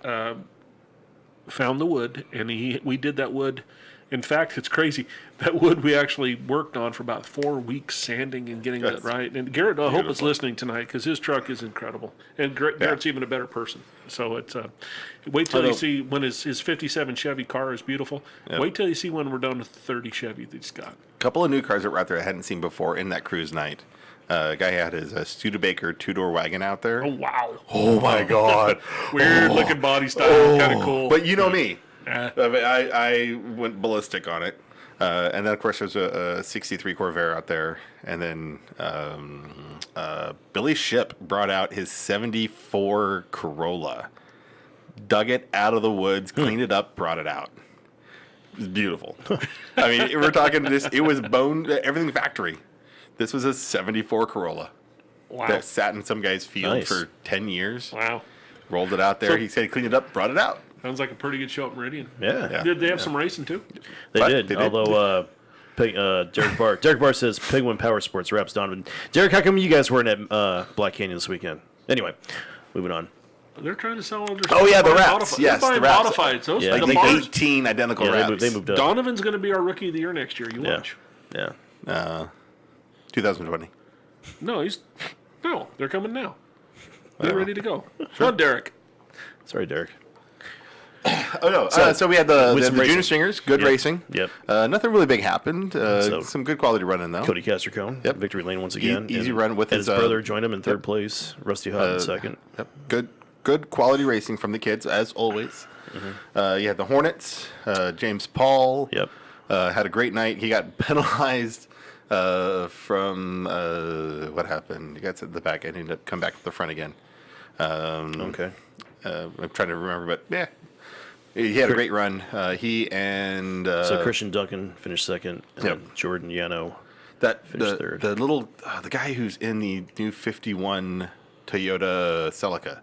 found the wood, and we did that wood. In fact, it's crazy. That wood we actually worked on for about 4 weeks, sanding and getting that right. And Garrett, I hope is listening tonight because his truck is incredible, and Garrett's even a better person. So it's wait till you see when his '57 Chevy car is beautiful. Yep. Wait till you see when we're done with 30 Chevy that he's got. A couple of new cars that were out there I hadn't seen before in that cruise night. A guy had his Studebaker 2-door wagon out there. Oh wow! Oh my God! Weird looking body style, kind of cool. But you know me. I went ballistic on it. And then, of course, there's a 63 Corvair out there. And then Billy Ship brought out his 74 Corolla. Dug it out of the woods, cleaned it up, brought it out. It was beautiful. I mean, we're talking this. It was everything factory. This was a 74 Corolla. Wow. That sat in some guy's field for 10 years. Wow. Rolled it out there. So, he said he cleaned it up, brought it out. Sounds like a pretty good show at Meridian. Yeah. Did they have some racing too? They did. Although Derek Barr says Penguin Power Sports wraps Donovan. Derek, how come you guys weren't at Black Canyon this weekend? Anyway, moving on. They're trying to sell all their Oh, yeah, the buying wraps. Yes, they're the buying wraps. modifieds. Those Yeah, the Like bars. 18 identical Yeah, wraps. they moved up. Donovan's going to be our rookie of the year next year. You watch. Yeah. 2020. No, they're coming now. They're ready to go. Sure. Derek. Sorry, Derek. Oh, no. So we had the Junior racing. Stingers. Good racing. Yep. Nothing really big happened. Some good quality running, though. Cody Castricone. Yep. Victory lane once again. Easy And run with his brother joined him in third place. Rusty Hut in second. Yep. Good quality racing from the kids, as always. Mm-hmm. You had the Hornets. James Paul. Yep. Had a great night. He got penalized from what happened. He got to the back and ended up come back to the front again. Okay. I'm trying to remember, but yeah. He had a great run. He and So Christian Duncan finished second, and Yep. then Jordan Yano the finished third. the guy who's in the new 51 Toyota Celica.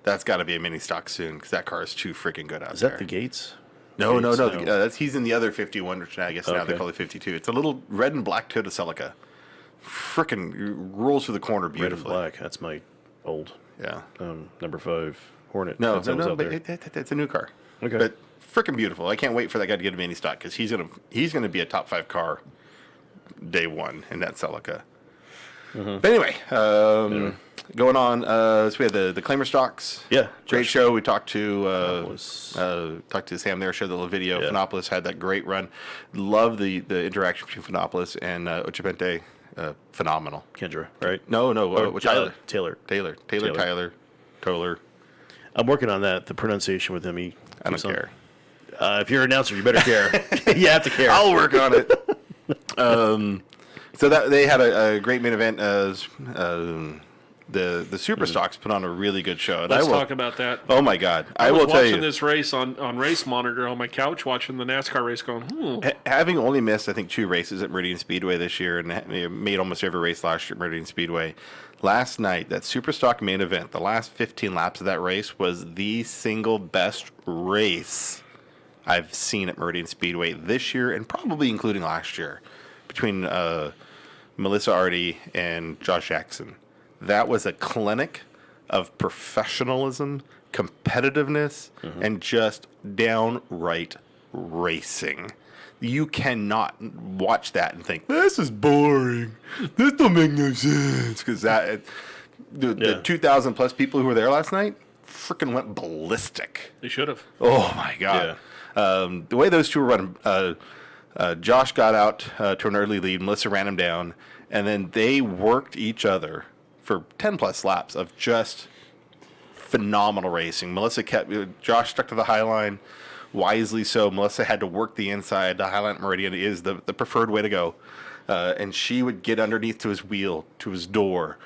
That's got to be a mini stock soon because that car is too freaking good out Is there. that the Gates? No. Gates? He's in the other 51, which I guess now they Okay. call it 52. It's a little red and black Toyota Celica. Freaking rolls through the corner Red and beautifully. black. That's my old Yeah. number 5 Hornet. No, that was out but there. it's a new car. Okay. But freaking beautiful. I can't wait for that guy to get a mini stock because he's gonna be a top 5 car day one in that Celica. Mm-hmm. But anyway, going on. So we had the Claimer stocks. Yeah, great Josh. show. We talked to Phenopolis. Sam there. Showed the little video. Yeah. Phenopolis had that great run. Love the interaction between Phenopolis and Ochapente. Phenomenal. Kendra, right? No, Tyler. Tyler. Toller. I'm working on that. The pronunciation with him. I don't care. If you're an announcer, you better care. You have to care. I'll work on it. So that they had a great main event. The Super Stocks put on a really good show. And Let's talk about that. Oh my God! I will was tell watching you, this race on Race Monitor on my couch, watching the NASCAR race, going, having only missed I think 2 races at Meridian Speedway this year, and made almost every race last year at Meridian Speedway. Last night, that Super Stock main event, the last 15 laps of that race was the single best race I've seen at Meridian Speedway this year, and probably including last year, between Melissa Arty and Josh Jackson. That was a clinic of professionalism, competitiveness, and just downright racing. You cannot watch that and think, this is boring. This don't make no sense. Because the 2,000 plus people who were there last night freaking went ballistic. they should have. Oh, my God. The way those two were running, Josh got out to an early lead. Melissa ran him down. And then they worked each other for 10 plus laps of just phenomenal racing. Josh stuck to the high line, wisely so. Melissa had to work the inside. The Highline at Meridian is the preferred way to go. And she would get underneath to his wheel, to his door,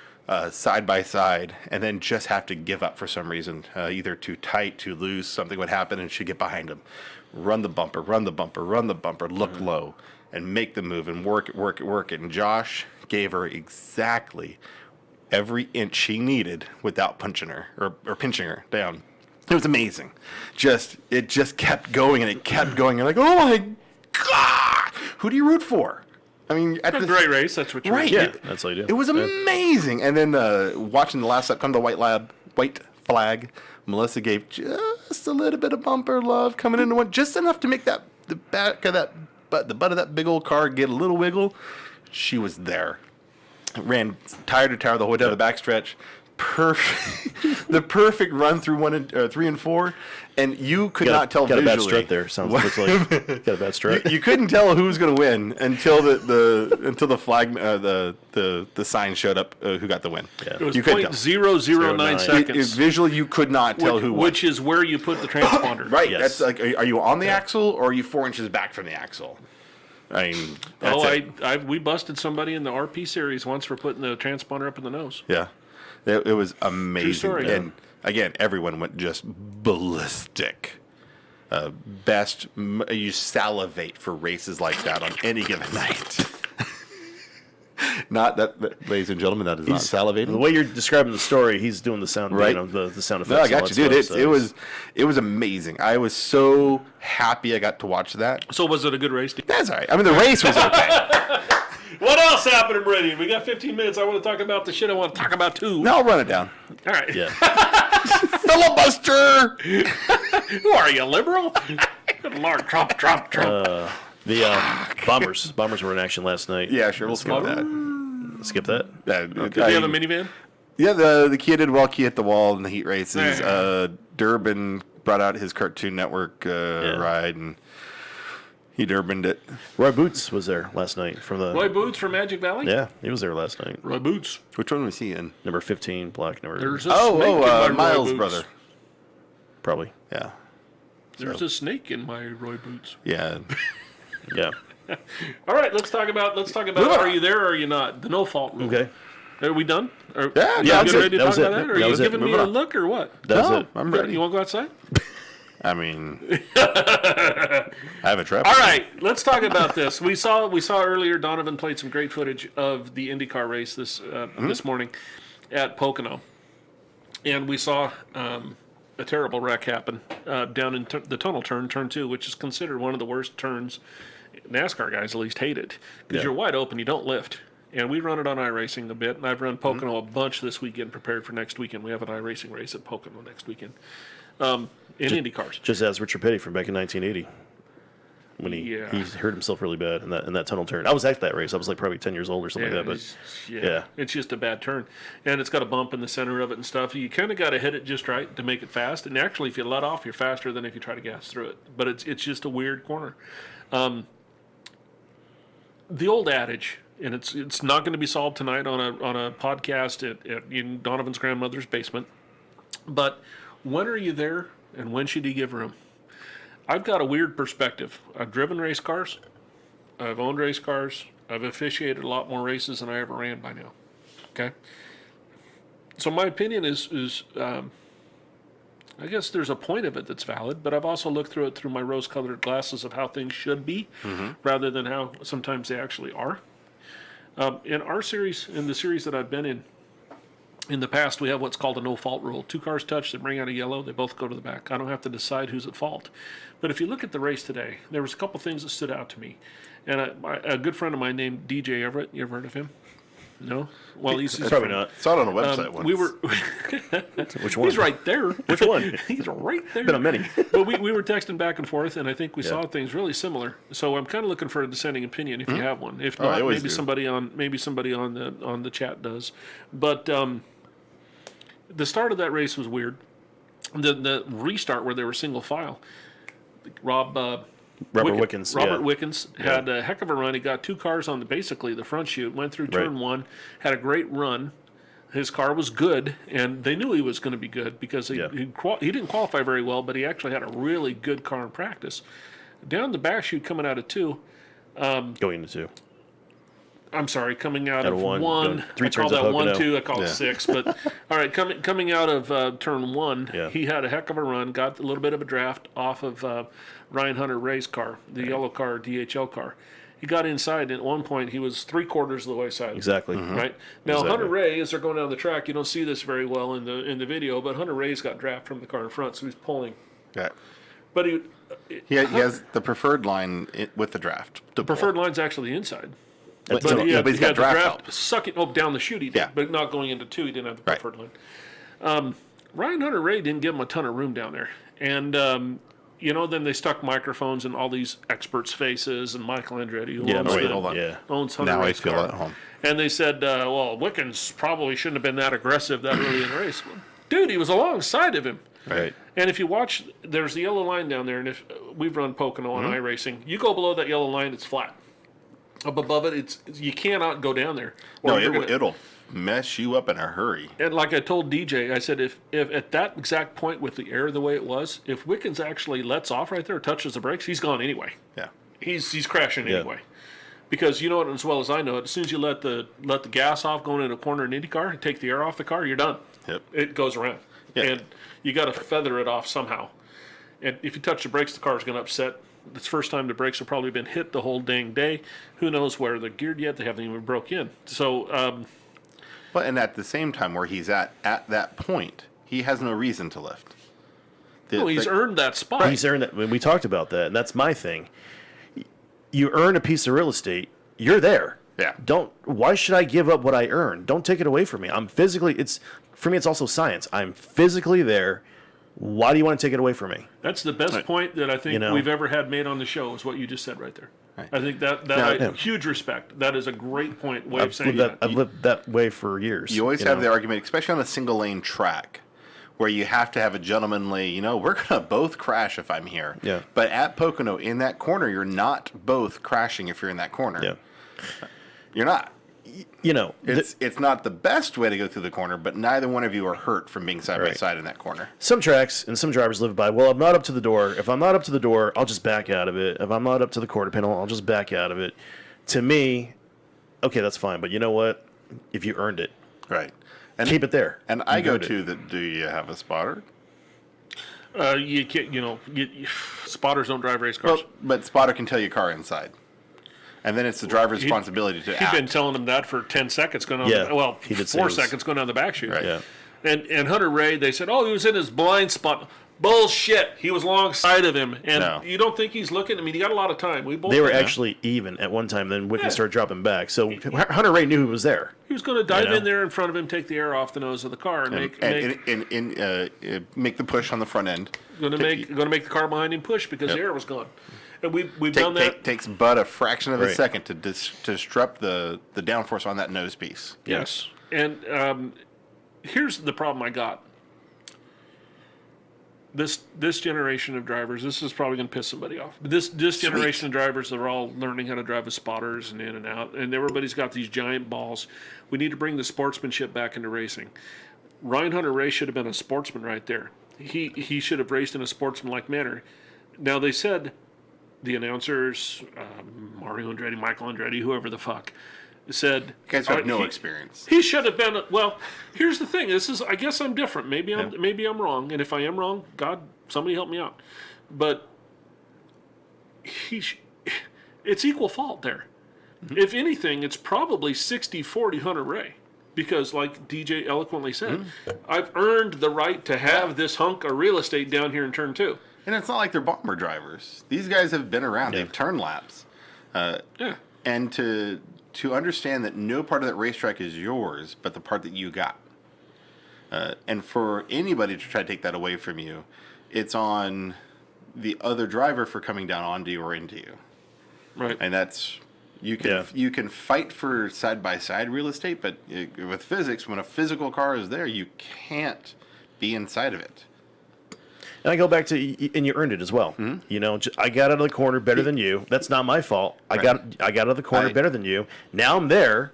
side by side, and then just have to give up for some reason, either too tight, too loose, something would happen, and she'd get behind him. Run the bumper, run the bumper, run the bumper, look low, and make the move and work it. And Josh gave her exactly every inch she needed without punching her or pinching her down. It was amazing. It just kept going and it kept going. You're like, oh my God! Who do you root for? I mean, at A great race. That's what you're right. Yeah, that's all you do. It was amazing. And then watching the last lap come to white flag, Melissa gave just a little bit of bumper love coming into one, just enough to make the butt of that big old car get a little wiggle. She was there. Ran tire to tire the whole way down the backstretch. Perfect, the perfect run through 3 and 4, and you could not tell got visually. a bad strut there. Looks like got a bad strut. You couldn't tell who was going to win until the flag the sign showed up who got the win. Yeah. It was You couldn't tell. 0.009 seconds. Visually, you could not tell who won. Which is where you put the transponder. Right. Yes. That's like, are you on the axle or are you 4 inches back from the axle? I mean, that's it. We busted somebody in the RP series once for putting the transponder up in the nose. Yeah. It was amazing. True story. And again, everyone went just ballistic. You salivate for races like that on any given night. Not that, ladies and gentlemen, that is not salivating. The way you're describing the story, he's doing the sound, Right. the sound effects. No, I and all got you, that dude. stuff, It was amazing. I was so happy I got to watch that. So was it a good race? That's all right. I mean, the race was okay. What else happened in Meridian? We got 15 minutes. I want to talk about the shit I want to talk about too. No, I'll run it down. All right. Yeah. Filibuster! Uh, Who are you, liberal? Good Lord, Trump. The Bombers were in action last night. Yeah, sure. We'll skip that. Skip that. Did you have a minivan? Yeah, the kid did well. Key hit the wall in the heat races. Durbin brought out his Cartoon Network ride, and he Durbined it. Roy Boots was there last night from the. Roy Boots from Magic Valley? Yeah, he was there last night. Roy Boots. Which one was he in? Number 15, black number. There's a snake in my Roy Miles' Boots. brother. Probably. Yeah. There's a snake in my Roy Boots. Yeah. Yeah. All right, let's talk about are you there or are you not? The no fault rule. Okay. Are we done? Are Yeah, you that getting was ready to it. That talk was about it. that? Or are That you was it. giving me Moving a on. look or what? That was it. I'm ready. You want to go outside? I mean, I have a trap. All right, let's talk about this. We saw earlier. Donovan played some great footage of the IndyCar race this morning at Pocono, and we saw a terrible wreck happen down in the tunnel turn 2, which is considered one of the worst turns. NASCAR guys at least hate it because you're wide open, you don't lift. And we run it on iRacing a bit, and I've run Pocono a bunch this weekend, prepared for next weekend. We have an iRacing race at Pocono next weekend in IndyCars. Just as Richard Petty from back in 1980. When he hurt himself really bad in that tunnel turn. I was at that race. I was like probably 10 years old or something like that. But it's just a bad turn, and it's got a bump in the center of it and stuff. You kind of got to hit it just right to make it fast. And actually, if you let off, you're faster than if you try to gas through it. But it's just a weird corner. The old adage, and it's not going to be solved tonight on a podcast in Donovan's grandmother's basement. But when are you there, and when should you give room? I've got a weird perspective. I've driven race cars. I've owned race cars. I've officiated a lot more races than I ever ran by now. Okay? So my opinion is I guess there's a point of it that's valid, but I've also looked through it through my rose-colored glasses of how things should be rather than how sometimes they actually are. In our series, in the series that I've been in the past, we have what's called a no-fault rule. 2 cars touch, they bring out a yellow, they both go to the back. I don't have to decide who's at fault. But if you look at the race today, there was a couple things that stood out to me. And a good friend of mine named DJ Everett, you ever heard of him? No? Well, he's probably not. Saw it on a website once. We were. Which one? He's right there. Which one? He's right there. Been on many. But we were texting back and forth, and I think we saw things really similar. So I'm kind of looking for a dissenting opinion if you have one. If not, maybe somebody on the chat does. But the start of that race was weird. The restart where they were single file. Robert Wickens had a heck of a run. He got 2 cars on basically the front chute, went through turn 1, had a great run. His car was good, and they knew he was going to be good because he didn't qualify very well, but he actually had a really good car in practice. Down the back chute coming out of 2. Going into 2. I'm sorry, coming out of one, one. going 3 I call turns of that 1, Pocono. 2. I call it 6. But all right, coming out of turn 1, Yeah. he had a heck of a run. Got a little bit of a draft off of Ryan Hunter-Reay's car, the yellow car, DHL car. He got inside, and at one point he was 3/4 of the way side. Exactly. Right now, Exactly. Hunter-Reay, as they're going down the track, you don't see this very well in the video, but Hunter-Reay's got draft from the car in front, so he's pulling. Yeah. But He has the preferred line with the draft. the preferred line's actually the inside. But, But he had he's got the draft draft help. sucking down the chute he did, Yeah. but not going into 2. He didn't have the Right. preferred line. Ryan Hunter-Reay didn't give him a ton of room down there, and then they stuck microphones in all these experts' faces, and Michael Andretti, who Yeah, owns, wait, hold on. owns Now I Hunter-Reay's feel car. at home. And they said, well, Wickens probably shouldn't have been that aggressive that early in the race. Dude, he was alongside of him. Right. And if you watch, there's the yellow line down there, and if we've run Pocono on iRacing, you go below that yellow line, it's flat. Up above it, you cannot go down there. No, Or you're gonna- it'll mess you up in a hurry. And like I told DJ, I said, if at that exact point with the air the way it was, if Wickens actually lets off right there, touches the brakes, he's gone anyway. Yeah. He's crashing Yeah. anyway. Because you know it as well as I know it. As soon as you let the gas off going into a corner in IndyCar and take the air off the car, you're done. Yep. It goes around. Yeah. And you got to feather it off somehow. And if you touch the brakes, the car's going to upset. It's the first time the brakes have probably been hit the whole dang day. Who knows where they're geared yet? They haven't even broke in. So, But and at the same time, where he's at that point, he has no reason to lift. he's earned that spot. He's earned that. We talked about that, and that's my thing. You earn a piece of real estate, you're there. Yeah. Why should I give up what I earn? Don't take it away from me. For me, it's also science. I'm physically there. Why do you want to take it away from me? That's the best point that I think know? we've ever had made on the show is what you just said right there. Right. I think that Now- huge respect. That is a great way of I've saying lived that. I've lived that way for years. You always have know? the argument, especially on a single lane track, where you have to have a gentlemanly, we're going to both crash if I'm here. Yeah. But at Pocono, in that corner, you're not both crashing if you're in that corner. Yeah. You're not. It's It's not the best way to go through the corner, but neither one of you are hurt from being side by Right. side in that corner. some tracks and some drivers live by, well, I'm not up to the door. If I'm not up to the door, I'll just back out of it. If I'm not up to the quarter panel, I'll just back out of it. To me, okay, that's fine. But you know what? If you earned it, Right. And keep it there. And I You go earned it. to the, do you have a spotter? You can't, spotters don't drive race cars. Well, but spotter can tell you car inside. And then it's the driver's responsibility to He's act. been telling them that for 10 seconds going on. Yeah, he did say 4 it was- seconds going down the back chute. Right. Yeah. And Hunter-Reay, they said, he was in his blind spot. Bullshit. He was alongside of him. And No. you don't think he's looking? I mean, he got a lot of time. We both They were did. actually even at one time. Then Wickens Yeah. started dropping back. So Hunter-Reay knew he was there. He was going to dive know? in there in front of him, take the air off the nose of the car, and make the push on the front end. going to make the car behind him push because Yep. the air was gone. And we've done that. Takes but a fraction of a Right. second to disrupt the downforce on that nose piece. Yes. And here's the problem I got. This generation of drivers, this is probably going to piss somebody off. But this generation of drivers, they're all learning how to drive with spotters and in and out, and everybody's got these giant balls. We need to bring the sportsmanship back into racing. Ryan Hunter-Reay should have been a sportsman right there. He should have raced in a sportsmanlike manner. Now they said, the announcers, Mario Andretti, Michael Andretti, whoever the fuck, said, You guys have no he- experience. He should have been. Well, here's the thing. I guess I'm different. Maybe I'm wrong. And if I am wrong, God, somebody help me out. But it's equal fault there. Mm-hmm. If anything, it's probably 60-40 Hunter-Reay. Because, like DJ eloquently said, I've earned the right to have this hunk of real estate down here in turn 2. And it's not like they're bomber drivers. These guys have been around. They've turned laps. Yeah. And to understand that no part of that racetrack is yours, but the part that you got. And for anybody to try to take that away from you, it's on the other driver for coming down onto you or into you. Right. And that's you can fight for side by side real estate, but with physics, when a physical car is there, you can't be inside of it. And I go back to, and you earned it as well. I got out of the corner better than you. That's not my fault. I got out of the corner better than you. Now I'm there.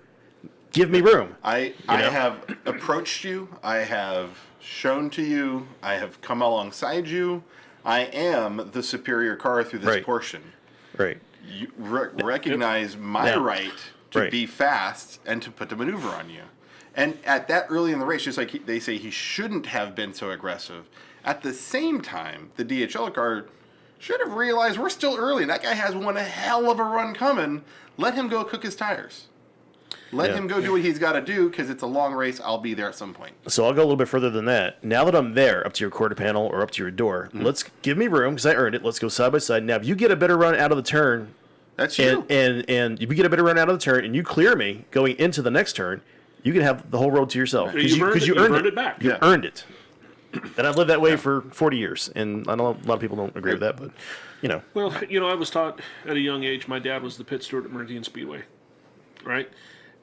Give me room. I have approached you. I have shown to you. I have come alongside you. I am the superior car through this Right. portion. Right. You recognize my Now- right to Right. be fast and to put the maneuver on you. And at that early in the race, just like they say he shouldn't have been so aggressive. At the same time, the DHL car should have realized we're still early and that guy has one hell of a run coming. Let him go cook his tires. Let him go do what he's got to do because it's a long race. I'll be there at some point. So I'll go a little bit further than that. Now that I'm there, up to your quarter panel or up to your door, let's give me room because I earned it. Let's go side by side. Now, if you get a better run out of the turn, That's you. and if you get a better run out of the turn and you clear me going into the next turn, you can have the whole road to yourself because you earned it back. You earned it. And I've lived that way for 40 years, and I know a lot of people don't agree with that, but Well, I was taught at a young age. My dad was the pit steward at Meridian Speedway, right?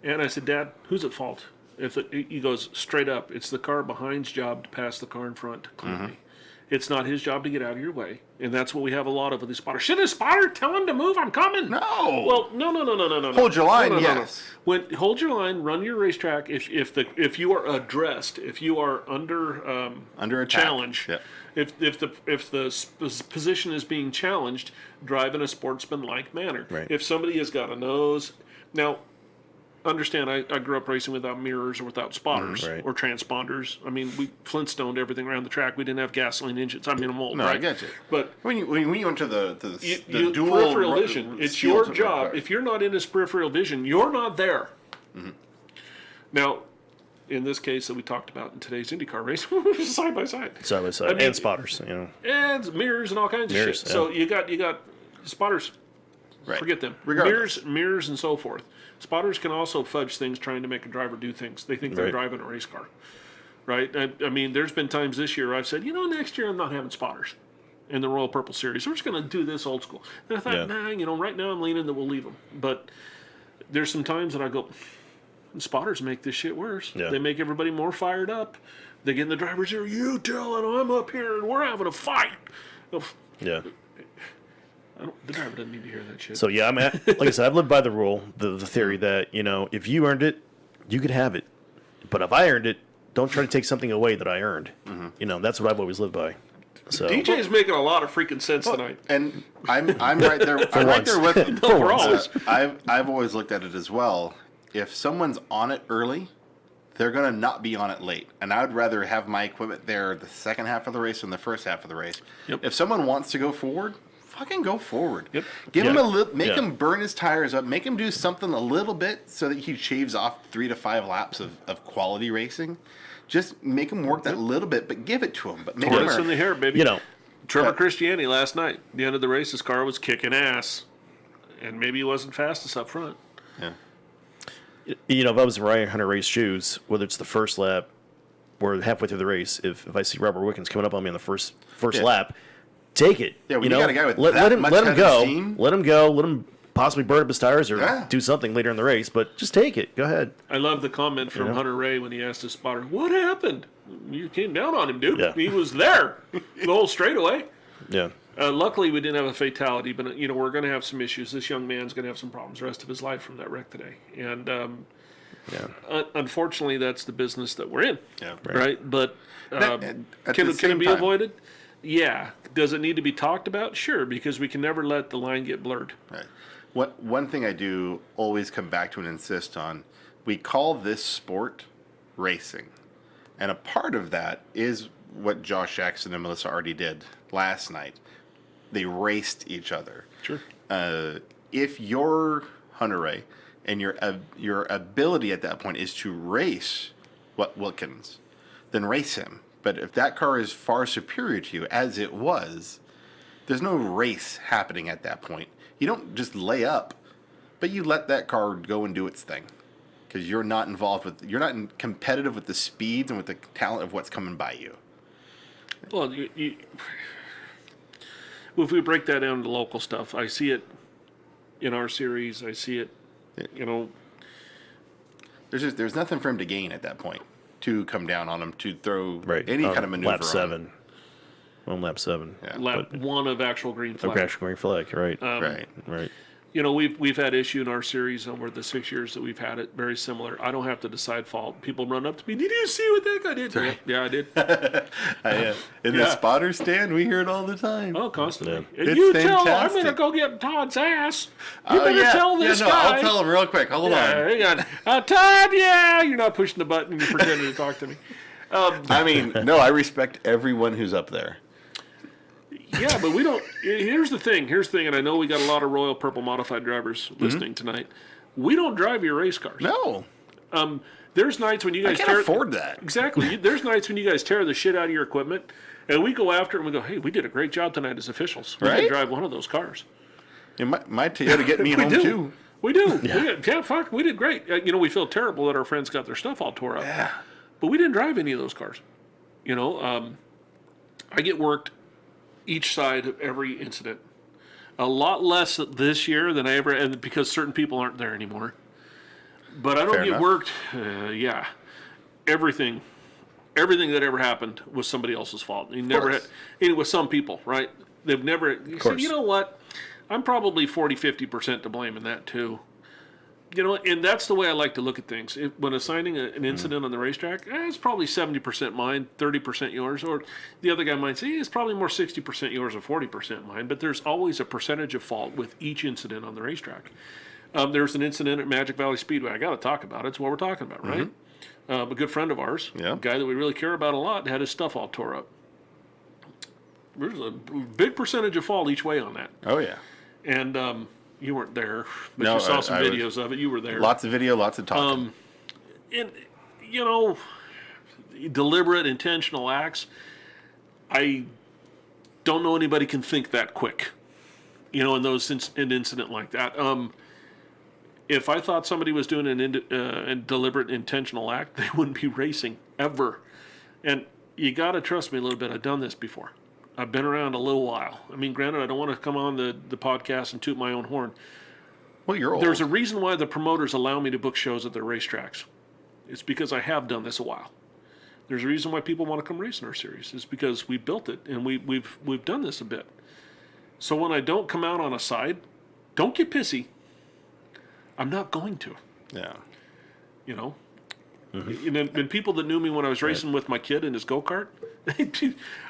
And I said, Dad, who's at fault? He goes straight up, it's the car behind's job to pass the car in front cleanly. It's not his job to get out of your way, and that's what we have a lot of with these spotters. Should a spotter tell him to move? I'm coming. No. Well, no. Hold your line, No. yes. Hold your line, run your racetrack. If you are addressed, if you are under attack. challenge, Yep. if the position is being challenged, drive in a sportsmanlike manner. Right. If somebody has got a nose, now. Understand, I grew up racing without mirrors or without spotters right. or transponders. I mean, we Flintstoned everything around the track. We didn't have gasoline engines. I mean, I'm old, No, right? I get you. But When you went to the dual peripheral vision, it's steel your to- job. If you're not in this peripheral vision, you're not there. Now, in this case that we talked about in today's IndyCar race, side by side, side, and spotters, and mirrors and all kinds of Mirrors, shit. So you got spotters. Right. Forget them. Regardless. Mirrors, and so forth. Spotters can also fudge things trying to make a driver do things. They think they're Right. driving a race car, right? I mean, there's been times this year I've said, next year I'm not having spotters in the Royal Purple Series. We're just going to do this old school. And I thought, right now I'm leaning that we'll leave them. But there's some times that I go, spotters make this shit worse. Yeah. They make everybody more fired up. They get in the driver's ear, you tell it, I'm up here and we're having a fight. Yeah. The driver doesn't need to hear that shit. So yeah, like I said, I've lived by the rule, the theory that if you earned it, you could have it, but if I earned it, don't try to take something away that I earned. That's what I've always lived by. So DJ's making a lot of freaking sense tonight. And I'm right there. I'm right there with him. For always. I've always looked at it as well. If someone's on it early, they're gonna not be on it late. And I would rather have my equipment there the second half of the race than the first half of the race. Yep. If someone wants to go forward, fucking go forward. Yep. Give him Yeah. make him burn his tires up. Make him do something a little bit so that he shaves off 3 to 5 laps of quality racing. Just make him work that little bit, but give it to him. But make him Tortoise in the hair, baby. you know, Trevor Christiani last night, the end of the race, his car was kicking ass. And maybe he wasn't fastest up front. Yeah. if I was in Ryan Hunter race shoes, whether it's the first lap or halfway through the race, if I see Robert Wickens coming up on me on the first Yeah. lap, take it. Yeah, when you got a guy with let that him much let him head of go. steam. Let him go. Let him possibly burn up his tires or Yeah. do something later in the race, but just take it. Go ahead. I love the comment from Hunter Ray when he asked his spotter, "What happened? You came down on him, dude. Yeah. He was there the whole straightaway." Yeah. Luckily, we didn't have a fatality, but we're going to have some issues. This young man's going to have some problems the rest of his life from that wreck today, and unfortunately, that's the business that we're in. Yeah. Right? But At can the it same be time- avoided? Yeah. Does it need to be talked about? Sure, because we can never let the line get blurred. Right. One thing I do always come back to and insist on, we call this sport racing. And a part of that is what Josh Jackson and Melissa already did last night. They raced each other. Sure. If you're Hunter Ray and your ability at that point is to race Wilkins, then race him. But if that car is far superior to you, as it was, there's no race happening at that point. You don't just lay up, but you let that car go and do its thing. Because you're not involved with, you're not competitive with the speeds and with the talent of what's coming by you. Well, if we break that down to local stuff, I see it in our series. I see it, There's nothing for him to gain at that point to come down on him to throw Right. any kind of maneuver lap on 7. him. On lap 7. Yeah. lap one of actual green flag. Okay, green flag. Right. Right. Right. we've had issue in our series over the 6 years that we've had it, very similar. I don't have to decide fault. People run up to me, did you see what that guy did? Right. Yeah, I did. In the spotter stand, we hear it all the time. Oh, constantly. Yeah. And It's you tell, I'm fantastic. going to go get Todd's ass. You better tell this guy. I'll tell him real quick. Hold on. Hang on. Todd, yeah, you're not pushing the button. You're pretending to talk to me. I mean, no, I respect everyone who's up there. Yeah, but we don't. Here's the thing, and I know we got a lot of Royal Purple Modified drivers listening tonight. We don't drive your race cars. No, There's nights when you guys I can't afford that. Exactly. There's nights when you guys tear the shit out of your equipment, and we go after it and we go, hey, we did a great job tonight as officials. We Right? can drive one of those cars. And my Toyota get me home do. too. We do. Yeah, fuck, we did great. We feel terrible that our friends got their stuff all tore up. Yeah. But we didn't drive any of those cars. I get worked each side of every incident. A lot less this year than I ever, and because certain people aren't there anymore. But I don't Fair get enough. worked. Everything that ever happened was somebody else's fault. You never had. course. It was some people, right? They've never. You said, course. you know what? I'm probably 40-50% to blame in that too. And that's the way I like to look at things. When assigning an incident on the racetrack, it's probably 70% mine, 30% yours, or the other guy might say it's probably more 60% yours or 40% mine. But there's always a percentage of fault with each incident on the racetrack. There's an incident at Magic Valley Speedway. I got to talk about it. It's what we're talking about, right? A good friend of ours, Yeah. a guy that we really care about a lot, had his stuff all tore up. There's a big percentage of fault each way on that. Oh yeah. And you weren't there, but No, you saw some I was- videos of it. You were there. Lots of video, lots of talking. And, deliberate, intentional acts, I don't know anybody can think that quick, in those an incident like that. If I thought somebody was doing a deliberate, intentional act, they wouldn't be racing ever. And you got to trust me a little bit. I've done this before. I've been around a little while. I mean, granted, I don't want to come on the podcast and toot my own horn. Well, you're old. There's a reason why the promoters allow me to book shows at their racetracks. It's because I have done this a while. There's a reason why people want to come race in our series. It's because we built it and we've done this a bit. So when I don't come out on a side, don't get pissy. I'm not going to. Yeah. And people that knew me when I was racing with my kid in his go-kart,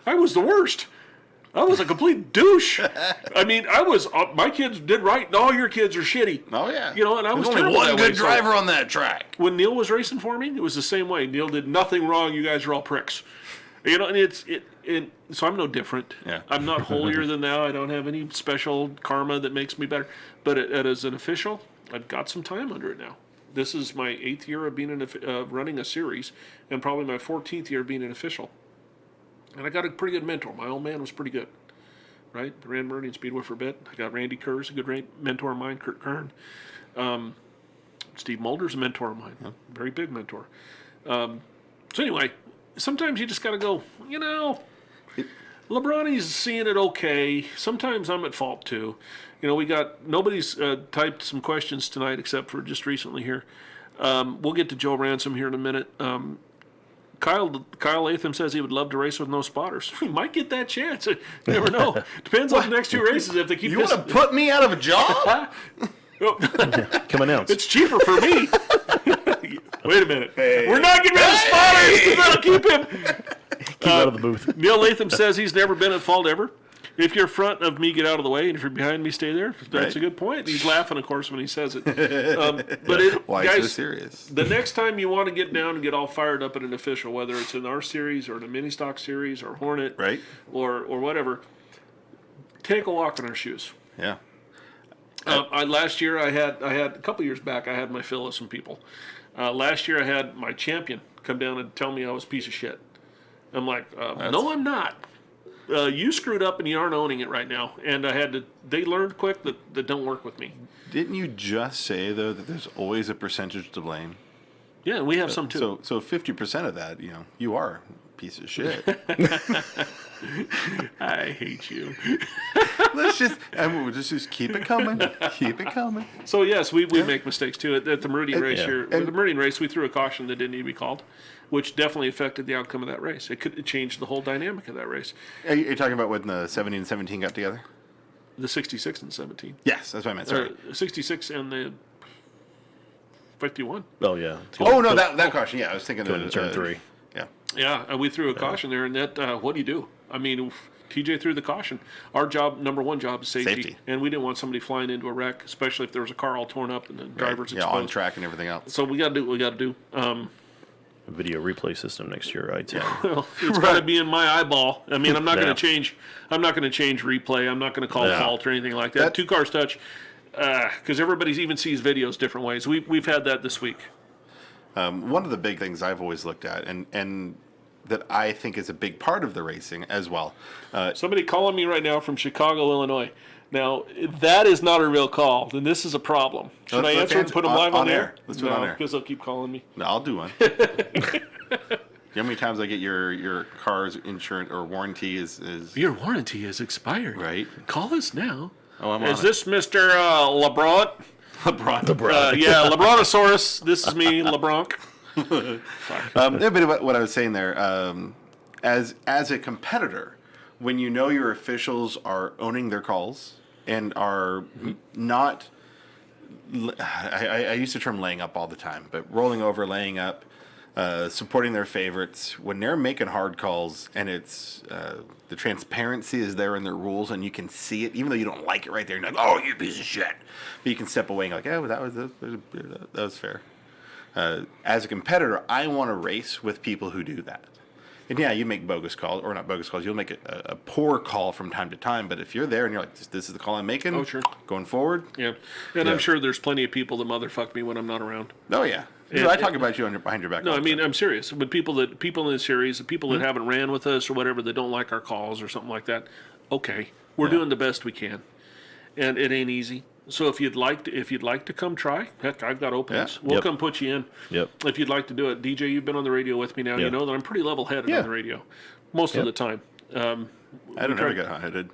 I was the worst. I was a complete douche. I mean, my kids did right, and all your kids are shitty. Oh yeah. And I was There's only terrible one that way, good so- driver on that track. When Neil was racing for me, it was the same way. Neil did nothing wrong. You guys are all pricks. And so I'm no different. Yeah. I'm not holier than thou. I don't have any special karma that makes me better. But as an official, I've got some time under it now. This is my 8th year of being running a series, and probably my 14th year of being an official. And I got a pretty good mentor. My old man was pretty good, right? Ran Meridian Speedway for a bit. I got Randy Kerr's a good mentor of mine, Kurt Kern. Steve Mulder's a mentor of mine, very big mentor. So anyway, sometimes you just got to go, LeBronny's seeing it okay. Sometimes I'm at fault too. Nobody's typed some questions tonight except for just recently here. We'll get to Joe Ransom here in a minute. Kyle Latham says he would love to race with no spotters. He might get that chance. You never know. Depends on the next 2 races if they keep You this. want to put me out of a job? Come announce. It's cheaper for me. Wait a minute. We're not getting rid of spotters. We better keep him. Keep out of the booth. Neil Latham says he's never been at fault ever. If you're in front of me, get out of the way, and if you're behind me, stay there. That's Right. a good point. He's laughing, of course, when he says it. Why guys, so serious? the next time you want to get down and get all fired up at an official, whether it's in our series or in a mini stock series or Hornet, Right. or whatever, take a walk in our shoes. Yeah. Last year I had a couple years back I had my fill of some people. Last year I had my champion come down and tell me I was a piece of shit. I'm like, no, I'm not. You screwed up and you aren't owning it right now. And they learned quick that don't work with me. Didn't you just say though that there's always a percentage to blame? Yeah, we have some too. So 50% of that, you are a piece of shit. I hate you. We'll just keep it coming. Keep it coming. So yes, we make mistakes too. At the Meridian race here, and- the Meridian race, we threw a caution that didn't need to be called, which definitely affected the outcome of that race. It change the whole dynamic of that race. Are you talking about when the 70 and 17 got together? The 66 and 17. Yes, that's what I meant. Sorry. 66 and the 51. Oh yeah. Oh no, that caution. Yeah, I was thinking Going to turn 3. Yeah. Yeah, and we threw a caution there, and that. What do you do? I mean, TJ threw the caution. Our job, number one job, is safety, and we didn't want somebody flying into a wreck, especially if there was a car all torn up and the driver's exposed. on track and everything else. So we got to do what we got to do. A video replay system next year, I tell. Well, it's got to be in my eyeball. I mean, I'm not going to change. I'm not going to change replay. I'm not going to call fault or anything like that. Two cars touch, because everybody even sees videos different ways. We've had that this week. One of the big things I've always looked at, and that I think is a big part of the racing as well. Somebody calling me right now from Chicago, Illinois. Now, that is not a real call, then this is a problem. Should I answer and put them live on air? Let's do it on air. Because they'll keep calling me. No, I'll do one. You know how many times I get your car's insurance or warranty is Your warranty is expired. Right. Call us now. Oh, I'm on Is it. this Mr. LeBron? LeBron. Yeah, LeBronosaurus. This is me, LeBron. Yeah, but what I was saying there, as a competitor, when you know your officials are owning their calls and are not, I use the term laying up all the time, but rolling over, laying up, supporting their favorites, when they're making hard calls and it's the transparency is there in their rules and you can see it, even though you don't like it right there, you're like, oh, you piece of shit. But you can step away and go, like, oh, that was fair. As a competitor, I want to race with people who do that. And yeah, you make bogus calls, or not bogus calls, you'll make a poor call from time to time, but if you're there and you're like, this is the call I'm making, sure. Going forward. Yeah. And I'm sure there's plenty of people that motherfuck me when I'm not around. Oh, yeah. I talk about you behind your back. No, all I the mean, time. I'm serious. But people in the series, the people that haven't ran with us or whatever, that don't like our calls or something like that, okay, we're doing the best we can. And it ain't easy. So if you'd like to come try, heck, I've got openings. Yeah. We'll come put you in. Yep. If you'd like to do it. DJ, you've been on the radio with me now. Yeah. You know that I'm pretty level-headed on the radio. Most of the time. I don't ever get hot-headed.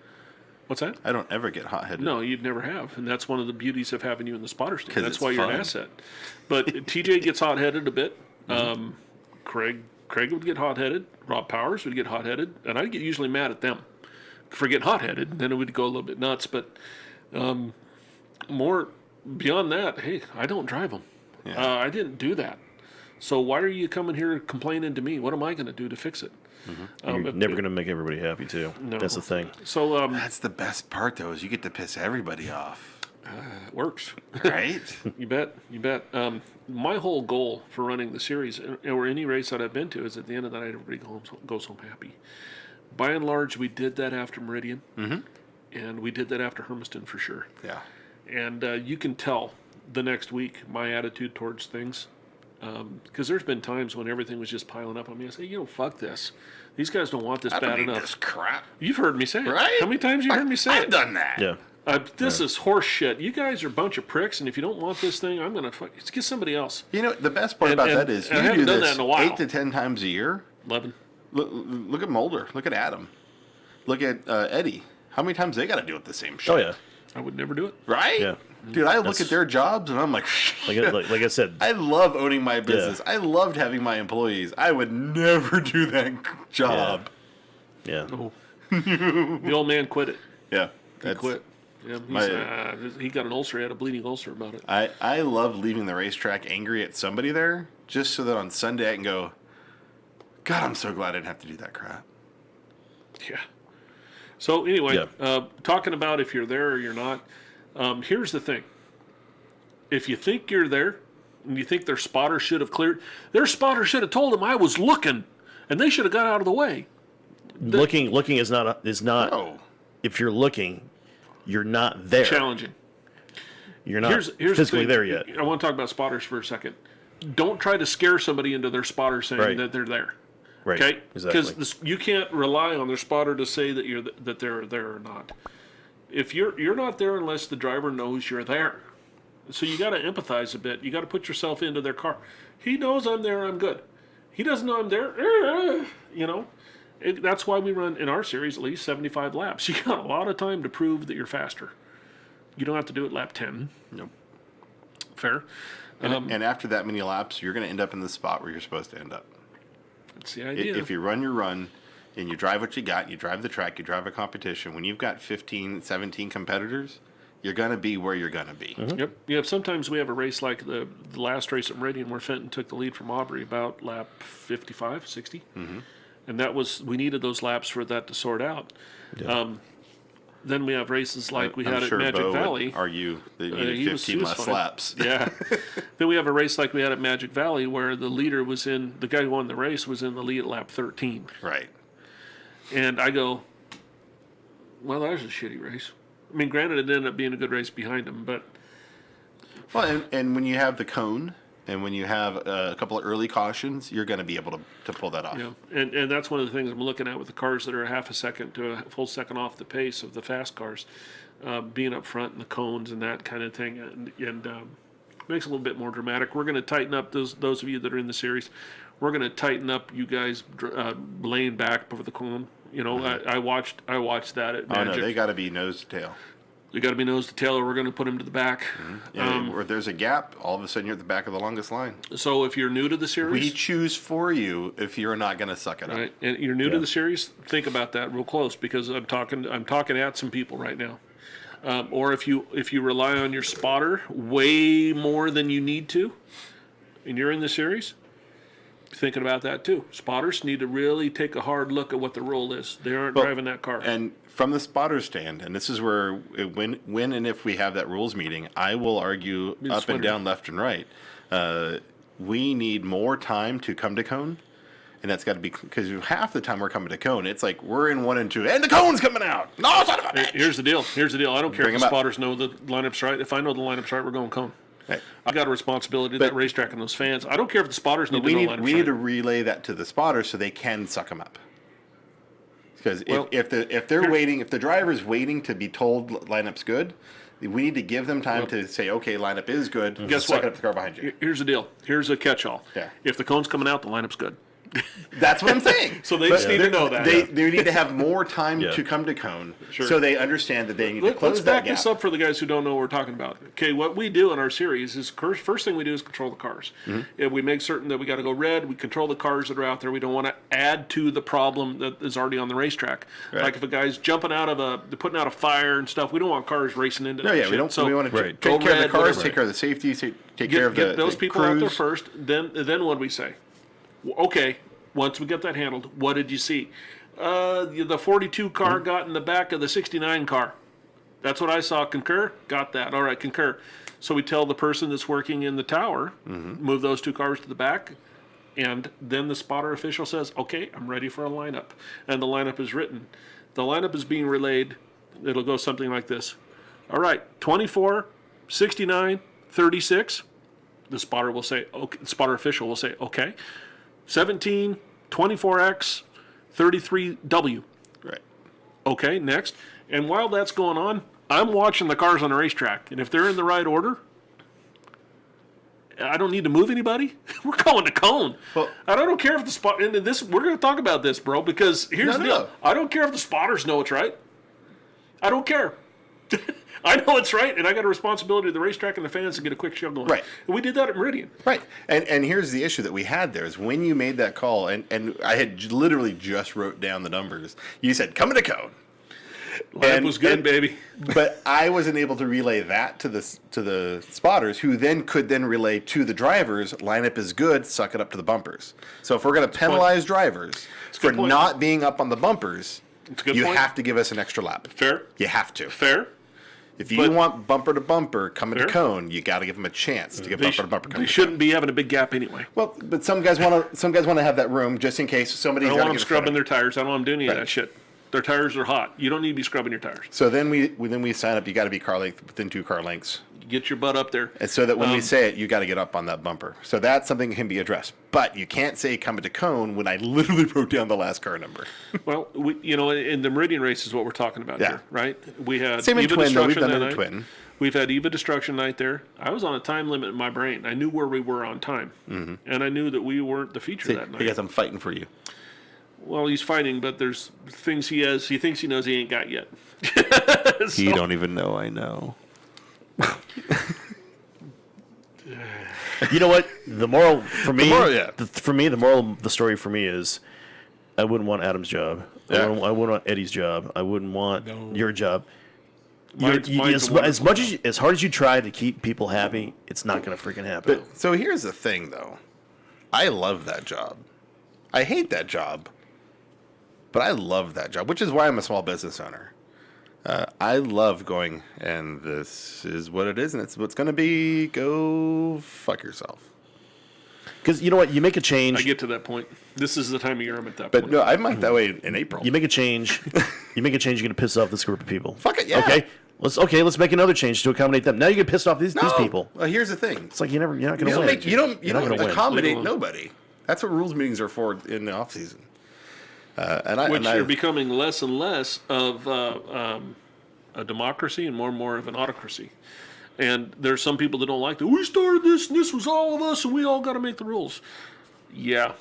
What's that? I don't ever get hot-headed. No, you'd never have. And that's one of the beauties of having you in the spotter stand. 'Cause That's it's why you're an fun. asset. But TJ gets hot-headed a bit. Craig would get hot-headed. Rob Powers would get hot-headed. And I'd get usually mad at them for getting hot-headed. Then it would go a little bit nuts. But more beyond that, hey, I don't drive them. Yeah. I didn't do that. So why are you coming here complaining to me? What am I going to do to fix it? You're never going to make everybody happy, too. No. That's the thing. So That's the best part, though, is you get to piss everybody off. it works. Right? You bet. My whole goal for running the series or any race that I've been to is at the end of the night, everybody goes home happy. By and large, we did that after Meridian, and we did that after Hermiston for sure. Yeah. And you can tell the next week my attitude towards things. Because there's been times when everything was just piling up on me. I say, fuck this. These guys don't want this I bad don't need enough. this crap. You've heard me say it. Right? How many times have you heard me say I've it? done that. Yeah. This is horse shit. You guys are a bunch of pricks, and if you don't want this thing, I'm going to get somebody else. You know, the best part about that is I you haven't do done that this in a while. 8 to 10 times a year. 11. Look at Mulder. Look at Adam. Look at Eddie. How many times they got to deal with the same shit? Oh, yeah. I would never do it. Right? Yeah. Dude, I look That's- at their jobs and I'm like, Like I said, I love owning my business. I loved having my employees. I would never do that job. yeah. Oh. The old man quit it. Yeah. He quit. Yeah, he got an ulcer. He had a bleeding ulcer about it. I love leaving the racetrack angry at somebody there just so that on Sunday I can go, God, I'm so glad I didn't have to do that crap. Yeah. So anyway, Yeah. Talking about if you're there or you're not, here's the thing. If you think you're there and you think their spotter should have cleared, their spotter should have told them I was looking, and they should have got out of the way. Looking is not Oh. if you're looking, you're not there. Challenging. You're not Here's physically the thing. there yet. I want to talk about spotters for a second. Don't try to scare somebody into their spotter saying Right. that they're there. Right. Okay, Exactly. because you can't rely on their spotter to say that they're there or not. If you're not there unless the driver knows you're there, so you got to empathize a bit. You got to put yourself into their car. He knows I'm there. I'm good. He doesn't know I'm there. That's why we run in our series at least 75 laps. You got a lot of time to prove that you're faster. You don't have to do it lap 10. Nope. Fair. And after that many laps, you're going to end up in the spot where you're supposed to end up. That's the idea. If you run your run, and you drive what you got, you drive the track, you drive a competition. When you've got 15, 17 competitors, you're going to be where you're going to be. Yep. Yeah. Sometimes we have a race like the last race at Meridian where Fenton took the lead from Aubrey about lap 55, 60. And that was, we needed those laps for that to sort out. Then we have races like we I'm had sure at Magic Bo would Valley. argue that you needed 15 less fine. laps. Yeah. Then we have a race like we had at Magic Valley where the leader was in, the guy who won the race was in the lead at lap 13. Right. And I go, well, that was a shitty race. I mean, granted, it ended up being a good race behind him, but. Well, and when you have the cone and when you have a couple of early cautions, you're going to be able to pull that off. Yeah, and that's one of the things I'm looking at with the cars that are a half a second to a full second off the pace of the fast cars, being up front and the cones and that kind of thing, and makes it a little bit more dramatic. We're going to tighten up those of you that are in the series. We're going to tighten up you guys laying back before the cone. You know, I watched that at Magic. Oh no, they got to be nose to tail. They got to be nose to tail, or we're going to put him to the back. Yeah, where there's a gap, all of a sudden you're at the back of the longest line. So if you're new to the series, We choose for you if you're not going to suck it up. right, and you're new to the series, think about that real close because I'm talking at some people right now. Or if you rely on your spotter way more than you need to, and you're in the series, thinking about that too. Spotters need to really take a hard look at what the role is. They aren't driving that car. And from the spotter stand, and this is where when and if we have that rules meeting, I will argue up and down, left and right. We need more time to come to cone. And that's got to be because half the time we're coming to cone, it's like we're in 1 and 2, and the cone's coming out. No, son of a bitch. Here's the deal. I don't care Bring if the 'em up. spotters know the lineup's right. If I know the lineup's right, we're going cone. Right. I got a responsibility to But- that racetrack and those fans. I don't care if the spotters need We to know need the lineup's we need right. to relay that to the spotters so they can suck them up. Because Well, if they're waiting, if the driver's waiting to be told lineup's good, we need to give them time to say, okay, lineup is good. Guess suck what? up the car behind you. Here's the deal. Here's a catch-all. Yeah. If the cone's coming out, the lineup's good. That's what I'm saying. So they just need to know that. They need to have more time Yeah. to come to cone, Sure. so they understand that they need to close Let's that back gap. this up for the guys who don't know what we're talking about. Okay, what we do in our series is first thing we do is control the cars. And we make certain that we got to go red. We control the cars that are out there. We don't want to add to the problem that is already on the racetrack. Right. Like if a guy's jumping out of they're putting out a fire and stuff, we don't want cars racing into No, that yeah, shit. we don't. So we want to Right. take Go care of red, the cars, whatever. take care of the safety, take care of get those the people out there crews. first. Then what do we say? Okay, once we get that handled, what did you see? The 42 car got in the back of the 69 car. That's what I saw. Concur? Got that. All right, concur. So we tell the person that's working in the tower, move those two cars to the back, and then the spotter official says, okay, I'm ready for a lineup. And the lineup is written. The lineup is being relayed. It'll go something like this. All right, 24, 69, 36. The spotter will say, okay, the spotter official will say, okay. 17, 24X, 33W. Right. Okay, next. And while that's going on, I'm watching the cars on the racetrack. And if they're in the right order, I don't need to move anybody. We're going to cone. Well- and I don't care if the spot. And this, we're going to talk about this, bro, because here's the deal. No. I don't care if the spotters know it's right. I don't care. I know it's right, and I got a responsibility to the racetrack and the fans to get a quick show going. Right. And we did that at Meridian. Right. And here's the issue that we had there is when you made that call, and I had literally just wrote down the numbers. You said, coming to cone. That was good, baby. But I wasn't able to relay that to the spotters, who then could relay to the drivers. Lineup is good. Suck it up to the bumpers. So if we're going to penalize drivers for good point. not being up on the bumpers, It's a good you point. have to give us an extra lap. Fair. You have to. Fair. If you But- want bumper to bumper coming to Fair. cone, you got to give them a chance to get They, bumper to bumper they coming. to shouldn't be having a big gap anyway. Well, but some guys want to have that room just in case somebody's I don't got to want them get in front scrubbing of their you. tires. I don't want them doing any of Right. that shit. Their tires are hot. You don't need to be scrubbing your tires. So then we sign up. You got to be car length within 2 car lengths, Get your butt up there. and so that when we say it, you got to get up on that bumper. So that's something that can be addressed. But you can't say coming to cone when I literally wrote down the last car number. Well, in the Meridian race is what we're talking about Yeah. here, right? We had Same in Eva Twin, though. We've Destruction done that it in night. Twin. We've had Eva Destruction night there. I was on a time limit in my brain. I knew where we were on time, and I knew that we weren't the feature that night. Because I'm fighting for you. Well, he's fighting, but there's things he thinks he knows he ain't got yet. You don't even know I know. You know what? The moral for me, moral, yeah. the moral of the story for me is I wouldn't want Adam's job. Yeah. I wouldn't want Eddie's job. I wouldn't want your job. Mine's As hard as you try to keep people happy, it's not going to freaking happen. But so here's the thing, though. I love that job. I hate that job, but I love that job, which is why I'm a small business owner. I love going, and this is what it is, and it's what's going to be. Go fuck yourself. Because you know what? You make a change. I get to that point. This is the time of year I'm at that But point. no, I'm not that way in April. You make a change. You're going to piss off this group of people. Fuck it, yeah. Okay. Let's make another change to accommodate them. Now you get pissed off these people. Well, here's the thing. It's like you're not going to win. You don't gonna win. accommodate nobody. That's what rules meetings are for in the off season. Which you're becoming less and less of a democracy and more of an autocracy. And there's some people that don't like that. We started this, and this was all of us, and we all got to make the rules. Yeah.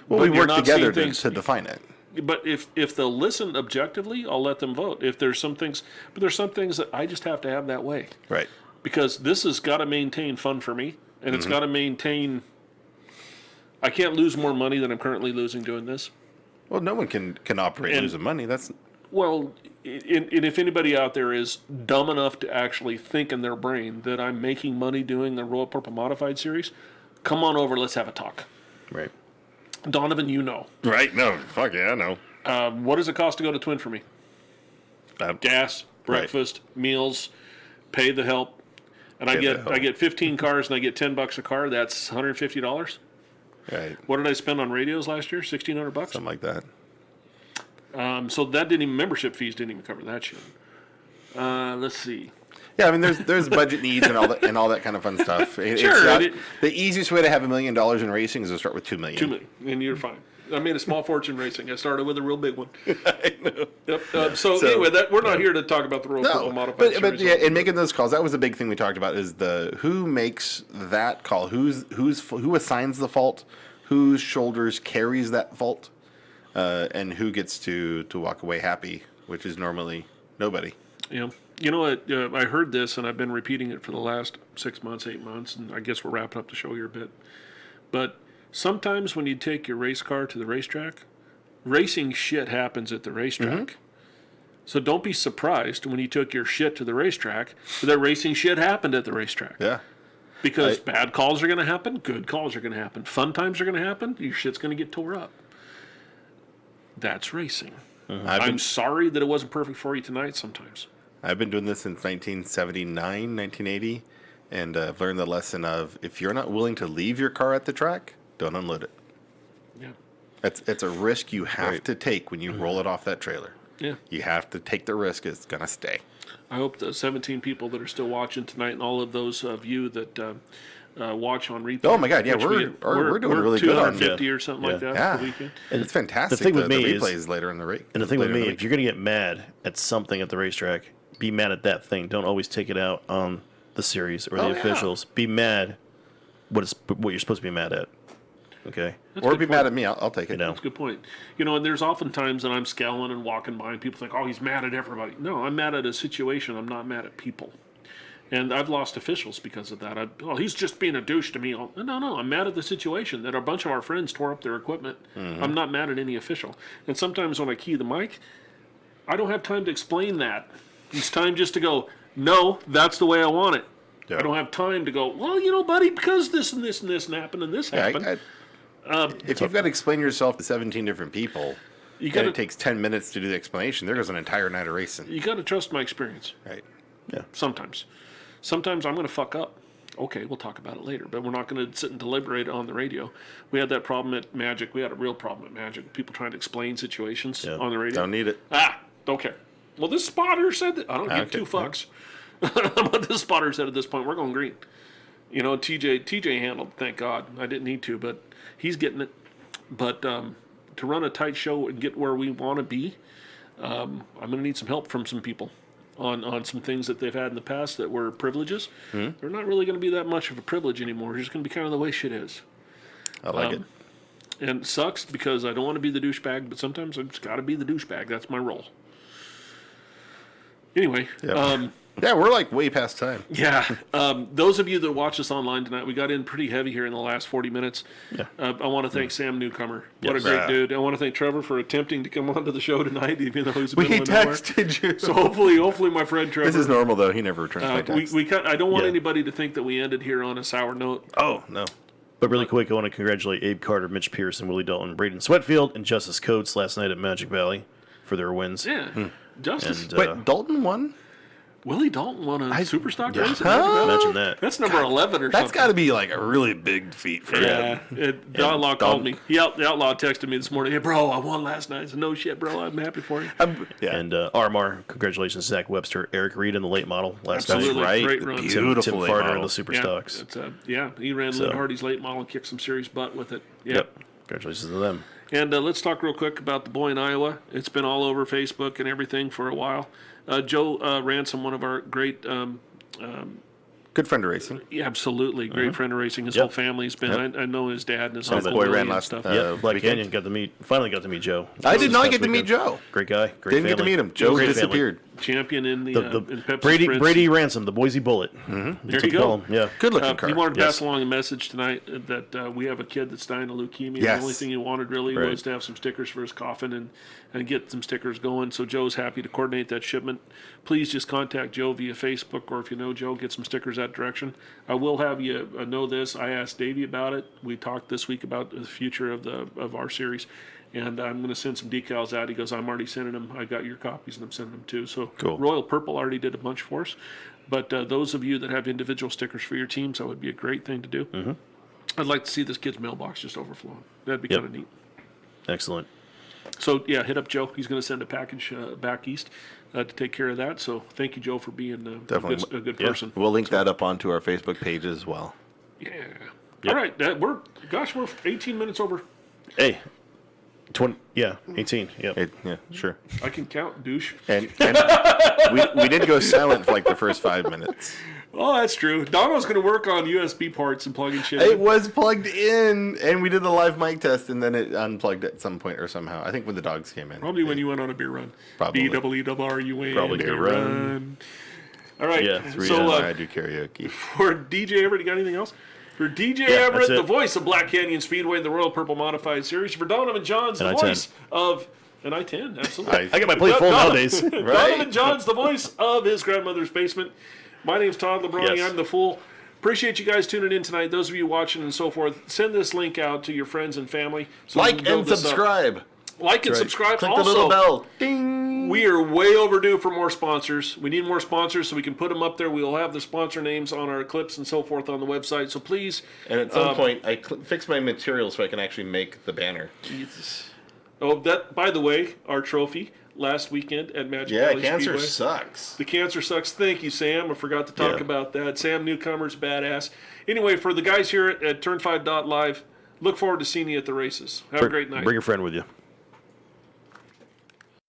Well, But we you're work not together seeing to define it. But if they'll listen objectively, I'll let them vote. If there's some things, but there's some things that I just have to have that way. Right. Because this has got to maintain fun for me, and it's got to maintain. I can't lose more money than I'm currently losing doing this. Well, no one can operate losing money. That's Well, and if anybody out there is dumb enough to actually think in their brain that I'm making money doing the Royal Purple Modified series, come on over. Let's have a talk. Right. Donovan, you know. right. No, fuck yeah, I know. What does it cost to go to Twin for me? Gas, Right. breakfast, meals, pay the help, and Pay the help. I get 15 cars and I get $10 a car. That's $150. Right. What did I spend on radios last year? $1,600. Something like that. So that didn't even membership fees didn't even cover that shit. Let's see. Yeah, I mean, there's budget needs and all that kind of fun stuff. It's Sure, not- it- the easiest way to have $1 million in racing is to start with $2 million. 2 million, and you're fine. I made a small fortune racing. I started with a real big one. I know. Yep. So anyway, we're not here to talk about the Royal Purple Modified but series. yeah, in making those calls, that was the big thing we talked about: is the who makes that call, who assigns the fault, whose shoulders carries that fault, and who gets to walk away happy, which is normally nobody. Yeah. You know what? I heard this, and I've been repeating it for the last 6 months, 8 months, and I guess we're wrapping up the show here a bit. But sometimes when you take your race car to the racetrack, racing shit happens at the racetrack. So don't be surprised when you took your shit to the racetrack that racing shit happened at the racetrack. Yeah. Because bad calls are going to happen, good calls are going to happen, fun times are going to happen, your shit's going to get tore up. That's racing. I'm sorry that it wasn't perfect for you tonight sometimes. I've been doing this since 1979, 1980, and I've learned the lesson of if you're not willing to leave your car at the track, don't unload it. Yeah. It's a risk you have to take when you roll it off that trailer. Yeah. You have to take the risk. It's going to stay. I hope the 17 people that are still watching tonight and all of those of you that watch on replay. Oh my God, yeah, which we're doing really good on 250 or something like that Yeah. for the weekend. And it's fantastic. The thing with me replays is- later in the race. And the thing with me, if you're going to get mad at something at the racetrack, be mad at that thing. Don't always take it out on the series or the officials. Be mad what you're supposed to be mad at. Okay? That's or a good be point. mad at me, I'll take it. You know. That's a good point. You know, and there's often times that I'm scowling and walking by and people think, oh, he's mad at everybody. No, I'm mad at a situation. I'm not mad at people. And I've lost officials because of that. He's just being a douche to me. No, I'm mad at the situation that a bunch of our friends tore up their equipment. I'm not mad at any official. And sometimes when I key the mic, I don't have time to explain that. It's time just to go, no, that's the way I want it. Yeah. I don't have time to go, well, you know, buddy, because this and this and this happened and this happened. If you've got to explain yourself to 17 different people, You and it got takes 10 minutes to do the explanation, there goes an entire night of racing. to trust my experience. Right. Sometimes I'm going to fuck up. Okay, we'll talk about it later, but we're not going to sit and deliberate on the radio. We had that problem at Magic. We had a real problem at Magic. People trying to explain situations on the radio. Don't need it. Don't care. Well, this spotter said that. I don't give two fucks. What this spotter said at this point, we're going green. You know, TJ handled, thank God. I didn't need to, but he's getting it. But to run a tight show and get where we want to be, I'm going to need some help from some people on some things that they've had in the past that were privileges. They're not really going to be that much of a privilege anymore. It's just going to be kind of the way shit is. I like it. And it sucks because I don't want to be the douchebag, but sometimes I've just got to be the douchebag. That's my role. Anyway, Yep. Yeah, we're like way past time. Yeah. Those of you that watch us online tonight, we got in pretty heavy here in the last 40 minutes. Yeah. I want to thank Sam Newcomer. What a Yes. great dude. I want to thank Trevor for attempting to come onto the show tonight, even though he's a We middle of nowhere. texted you. So hopefully my friend Trevor. This is normal, though. He never returns my text. I don't want Yeah. anybody to think that we ended here on a sour note. Oh, no. But really quick, I want to congratulate Abe Carter, Mitch Pearson, Willie Dalton, Braden Sweatfield, and Justice Coates last night at Magic Valley for their wins. Yeah. Justice. And, Wait, Dalton won? Willie Dalton won a super stock Yeah. race. Imagine that. That's number 11 or That's something. got to be like a really big feat for him. Yeah, the outlaw called me. The outlaw texted me this morning. Hey, bro, I won last night. I said, no shit, bro. I'm happy for you. Yeah. And RMR, congratulations, Zach Webster, Eric Reed in the late model last Absolutely. night. right. Great The run. beautiful Tim late Farner in model. the super Yeah, stocks. it's, he ran So- Lynn Hardy's late model and kicked some serious butt with it. Yeah. Yep. Congratulations to them. And let's talk real quick about the boy in Iowa. It's been all over Facebook and everything for a while. Joe Ransom, one of our great Good friend of racing. yeah, absolutely. Great friend of racing. His Yep. whole family's been. Yep. I know his dad and his His uncle boy Willie ran and last- stuff. Yeah, Black weekend. Canyon finally got to meet Joe. I This did not past get to meet weekend. Joe. Great guy. Great Didn't get to family. meet him. Joe Great family. disappeared. Champion in the in Pepsi Brady Sprints. Brady Ransom, the Boise Bullet. There you go. Yeah. Good looking car. He wanted to Yes. pass along a message tonight that we have a kid that's dying of leukemia. Yes. The only thing he wanted really Right. was to have some stickers for his coffin and get some stickers going. So Joe's happy to coordinate that shipment. Please just contact Joe via Facebook, or if you know Joe, get some stickers that direction. I will have you know this. I asked Davey about it. We talked this week about the future of our series. And I'm going to send some decals out. He goes, I'm already sending them. I got your copies, and I'm sending them too. So Cool. Royal Purple already did a bunch for us. But those of you that have individual stickers for your teams, that would be a great thing to do. Mm-hmm. I'd like to see this kid's mailbox just overflowing. That'd be Yep. kind of neat. Excellent. So, yeah, hit up Joe. He's going to send a package back east to take care of that. So thank you, Joe, for being Definitely. a good Yeah. person. We'll link that up onto our Facebook page as well. Yeah. Yep. All right. We're 18 minutes over. Hey. 18. Yep. Yeah, sure. I can count, douche. And we did go silent for like the first 5 minutes. Oh, that's true. Donald's going to work on USB parts and plugging shit It in. was plugged in, and we did the live mic test, and then it unplugged at some point or somehow. I think when the dogs came in. Probably when you went on a beer run. Probably. BEERUN. Probably beer beer run. All right. Yeah. Rita So and I do karaoke. for DJ Everett, you got anything else? For DJ Yeah, Everett, that's it. the voice of Black Canyon Speedway and the Royal Purple Modified Series. For Donovan Johns, the And I-10. voice of an I-10, absolutely. I get my plate full nowadays. Donovan Johns, the voice of his grandmother's basement. My name's Todd Lebroni. Yes. I'm the Fool. Appreciate you guys tuning in tonight. Those of you watching and so forth, send this link out to your friends and family. So we Like can build and this up. subscribe. Like and subscribe. Click Also, the little bell. Ding. we are way overdue for more sponsors. We need more sponsors so we can put them up there. We will have the sponsor names on our clips and so forth on the website. So please. And at some point, I fix my material so I can actually make the banner. Oh, that, by the way, our trophy last weekend at Magic Yeah, Valley cancer Speedway. sucks. The cancer sucks. Thank you, Sam. I forgot to talk Yeah. about that. Sam Newcomer's badass. Anyway, for the guys here at Turn5.Live, look forward to seeing you at the races. Have a great night. Bring a friend with you.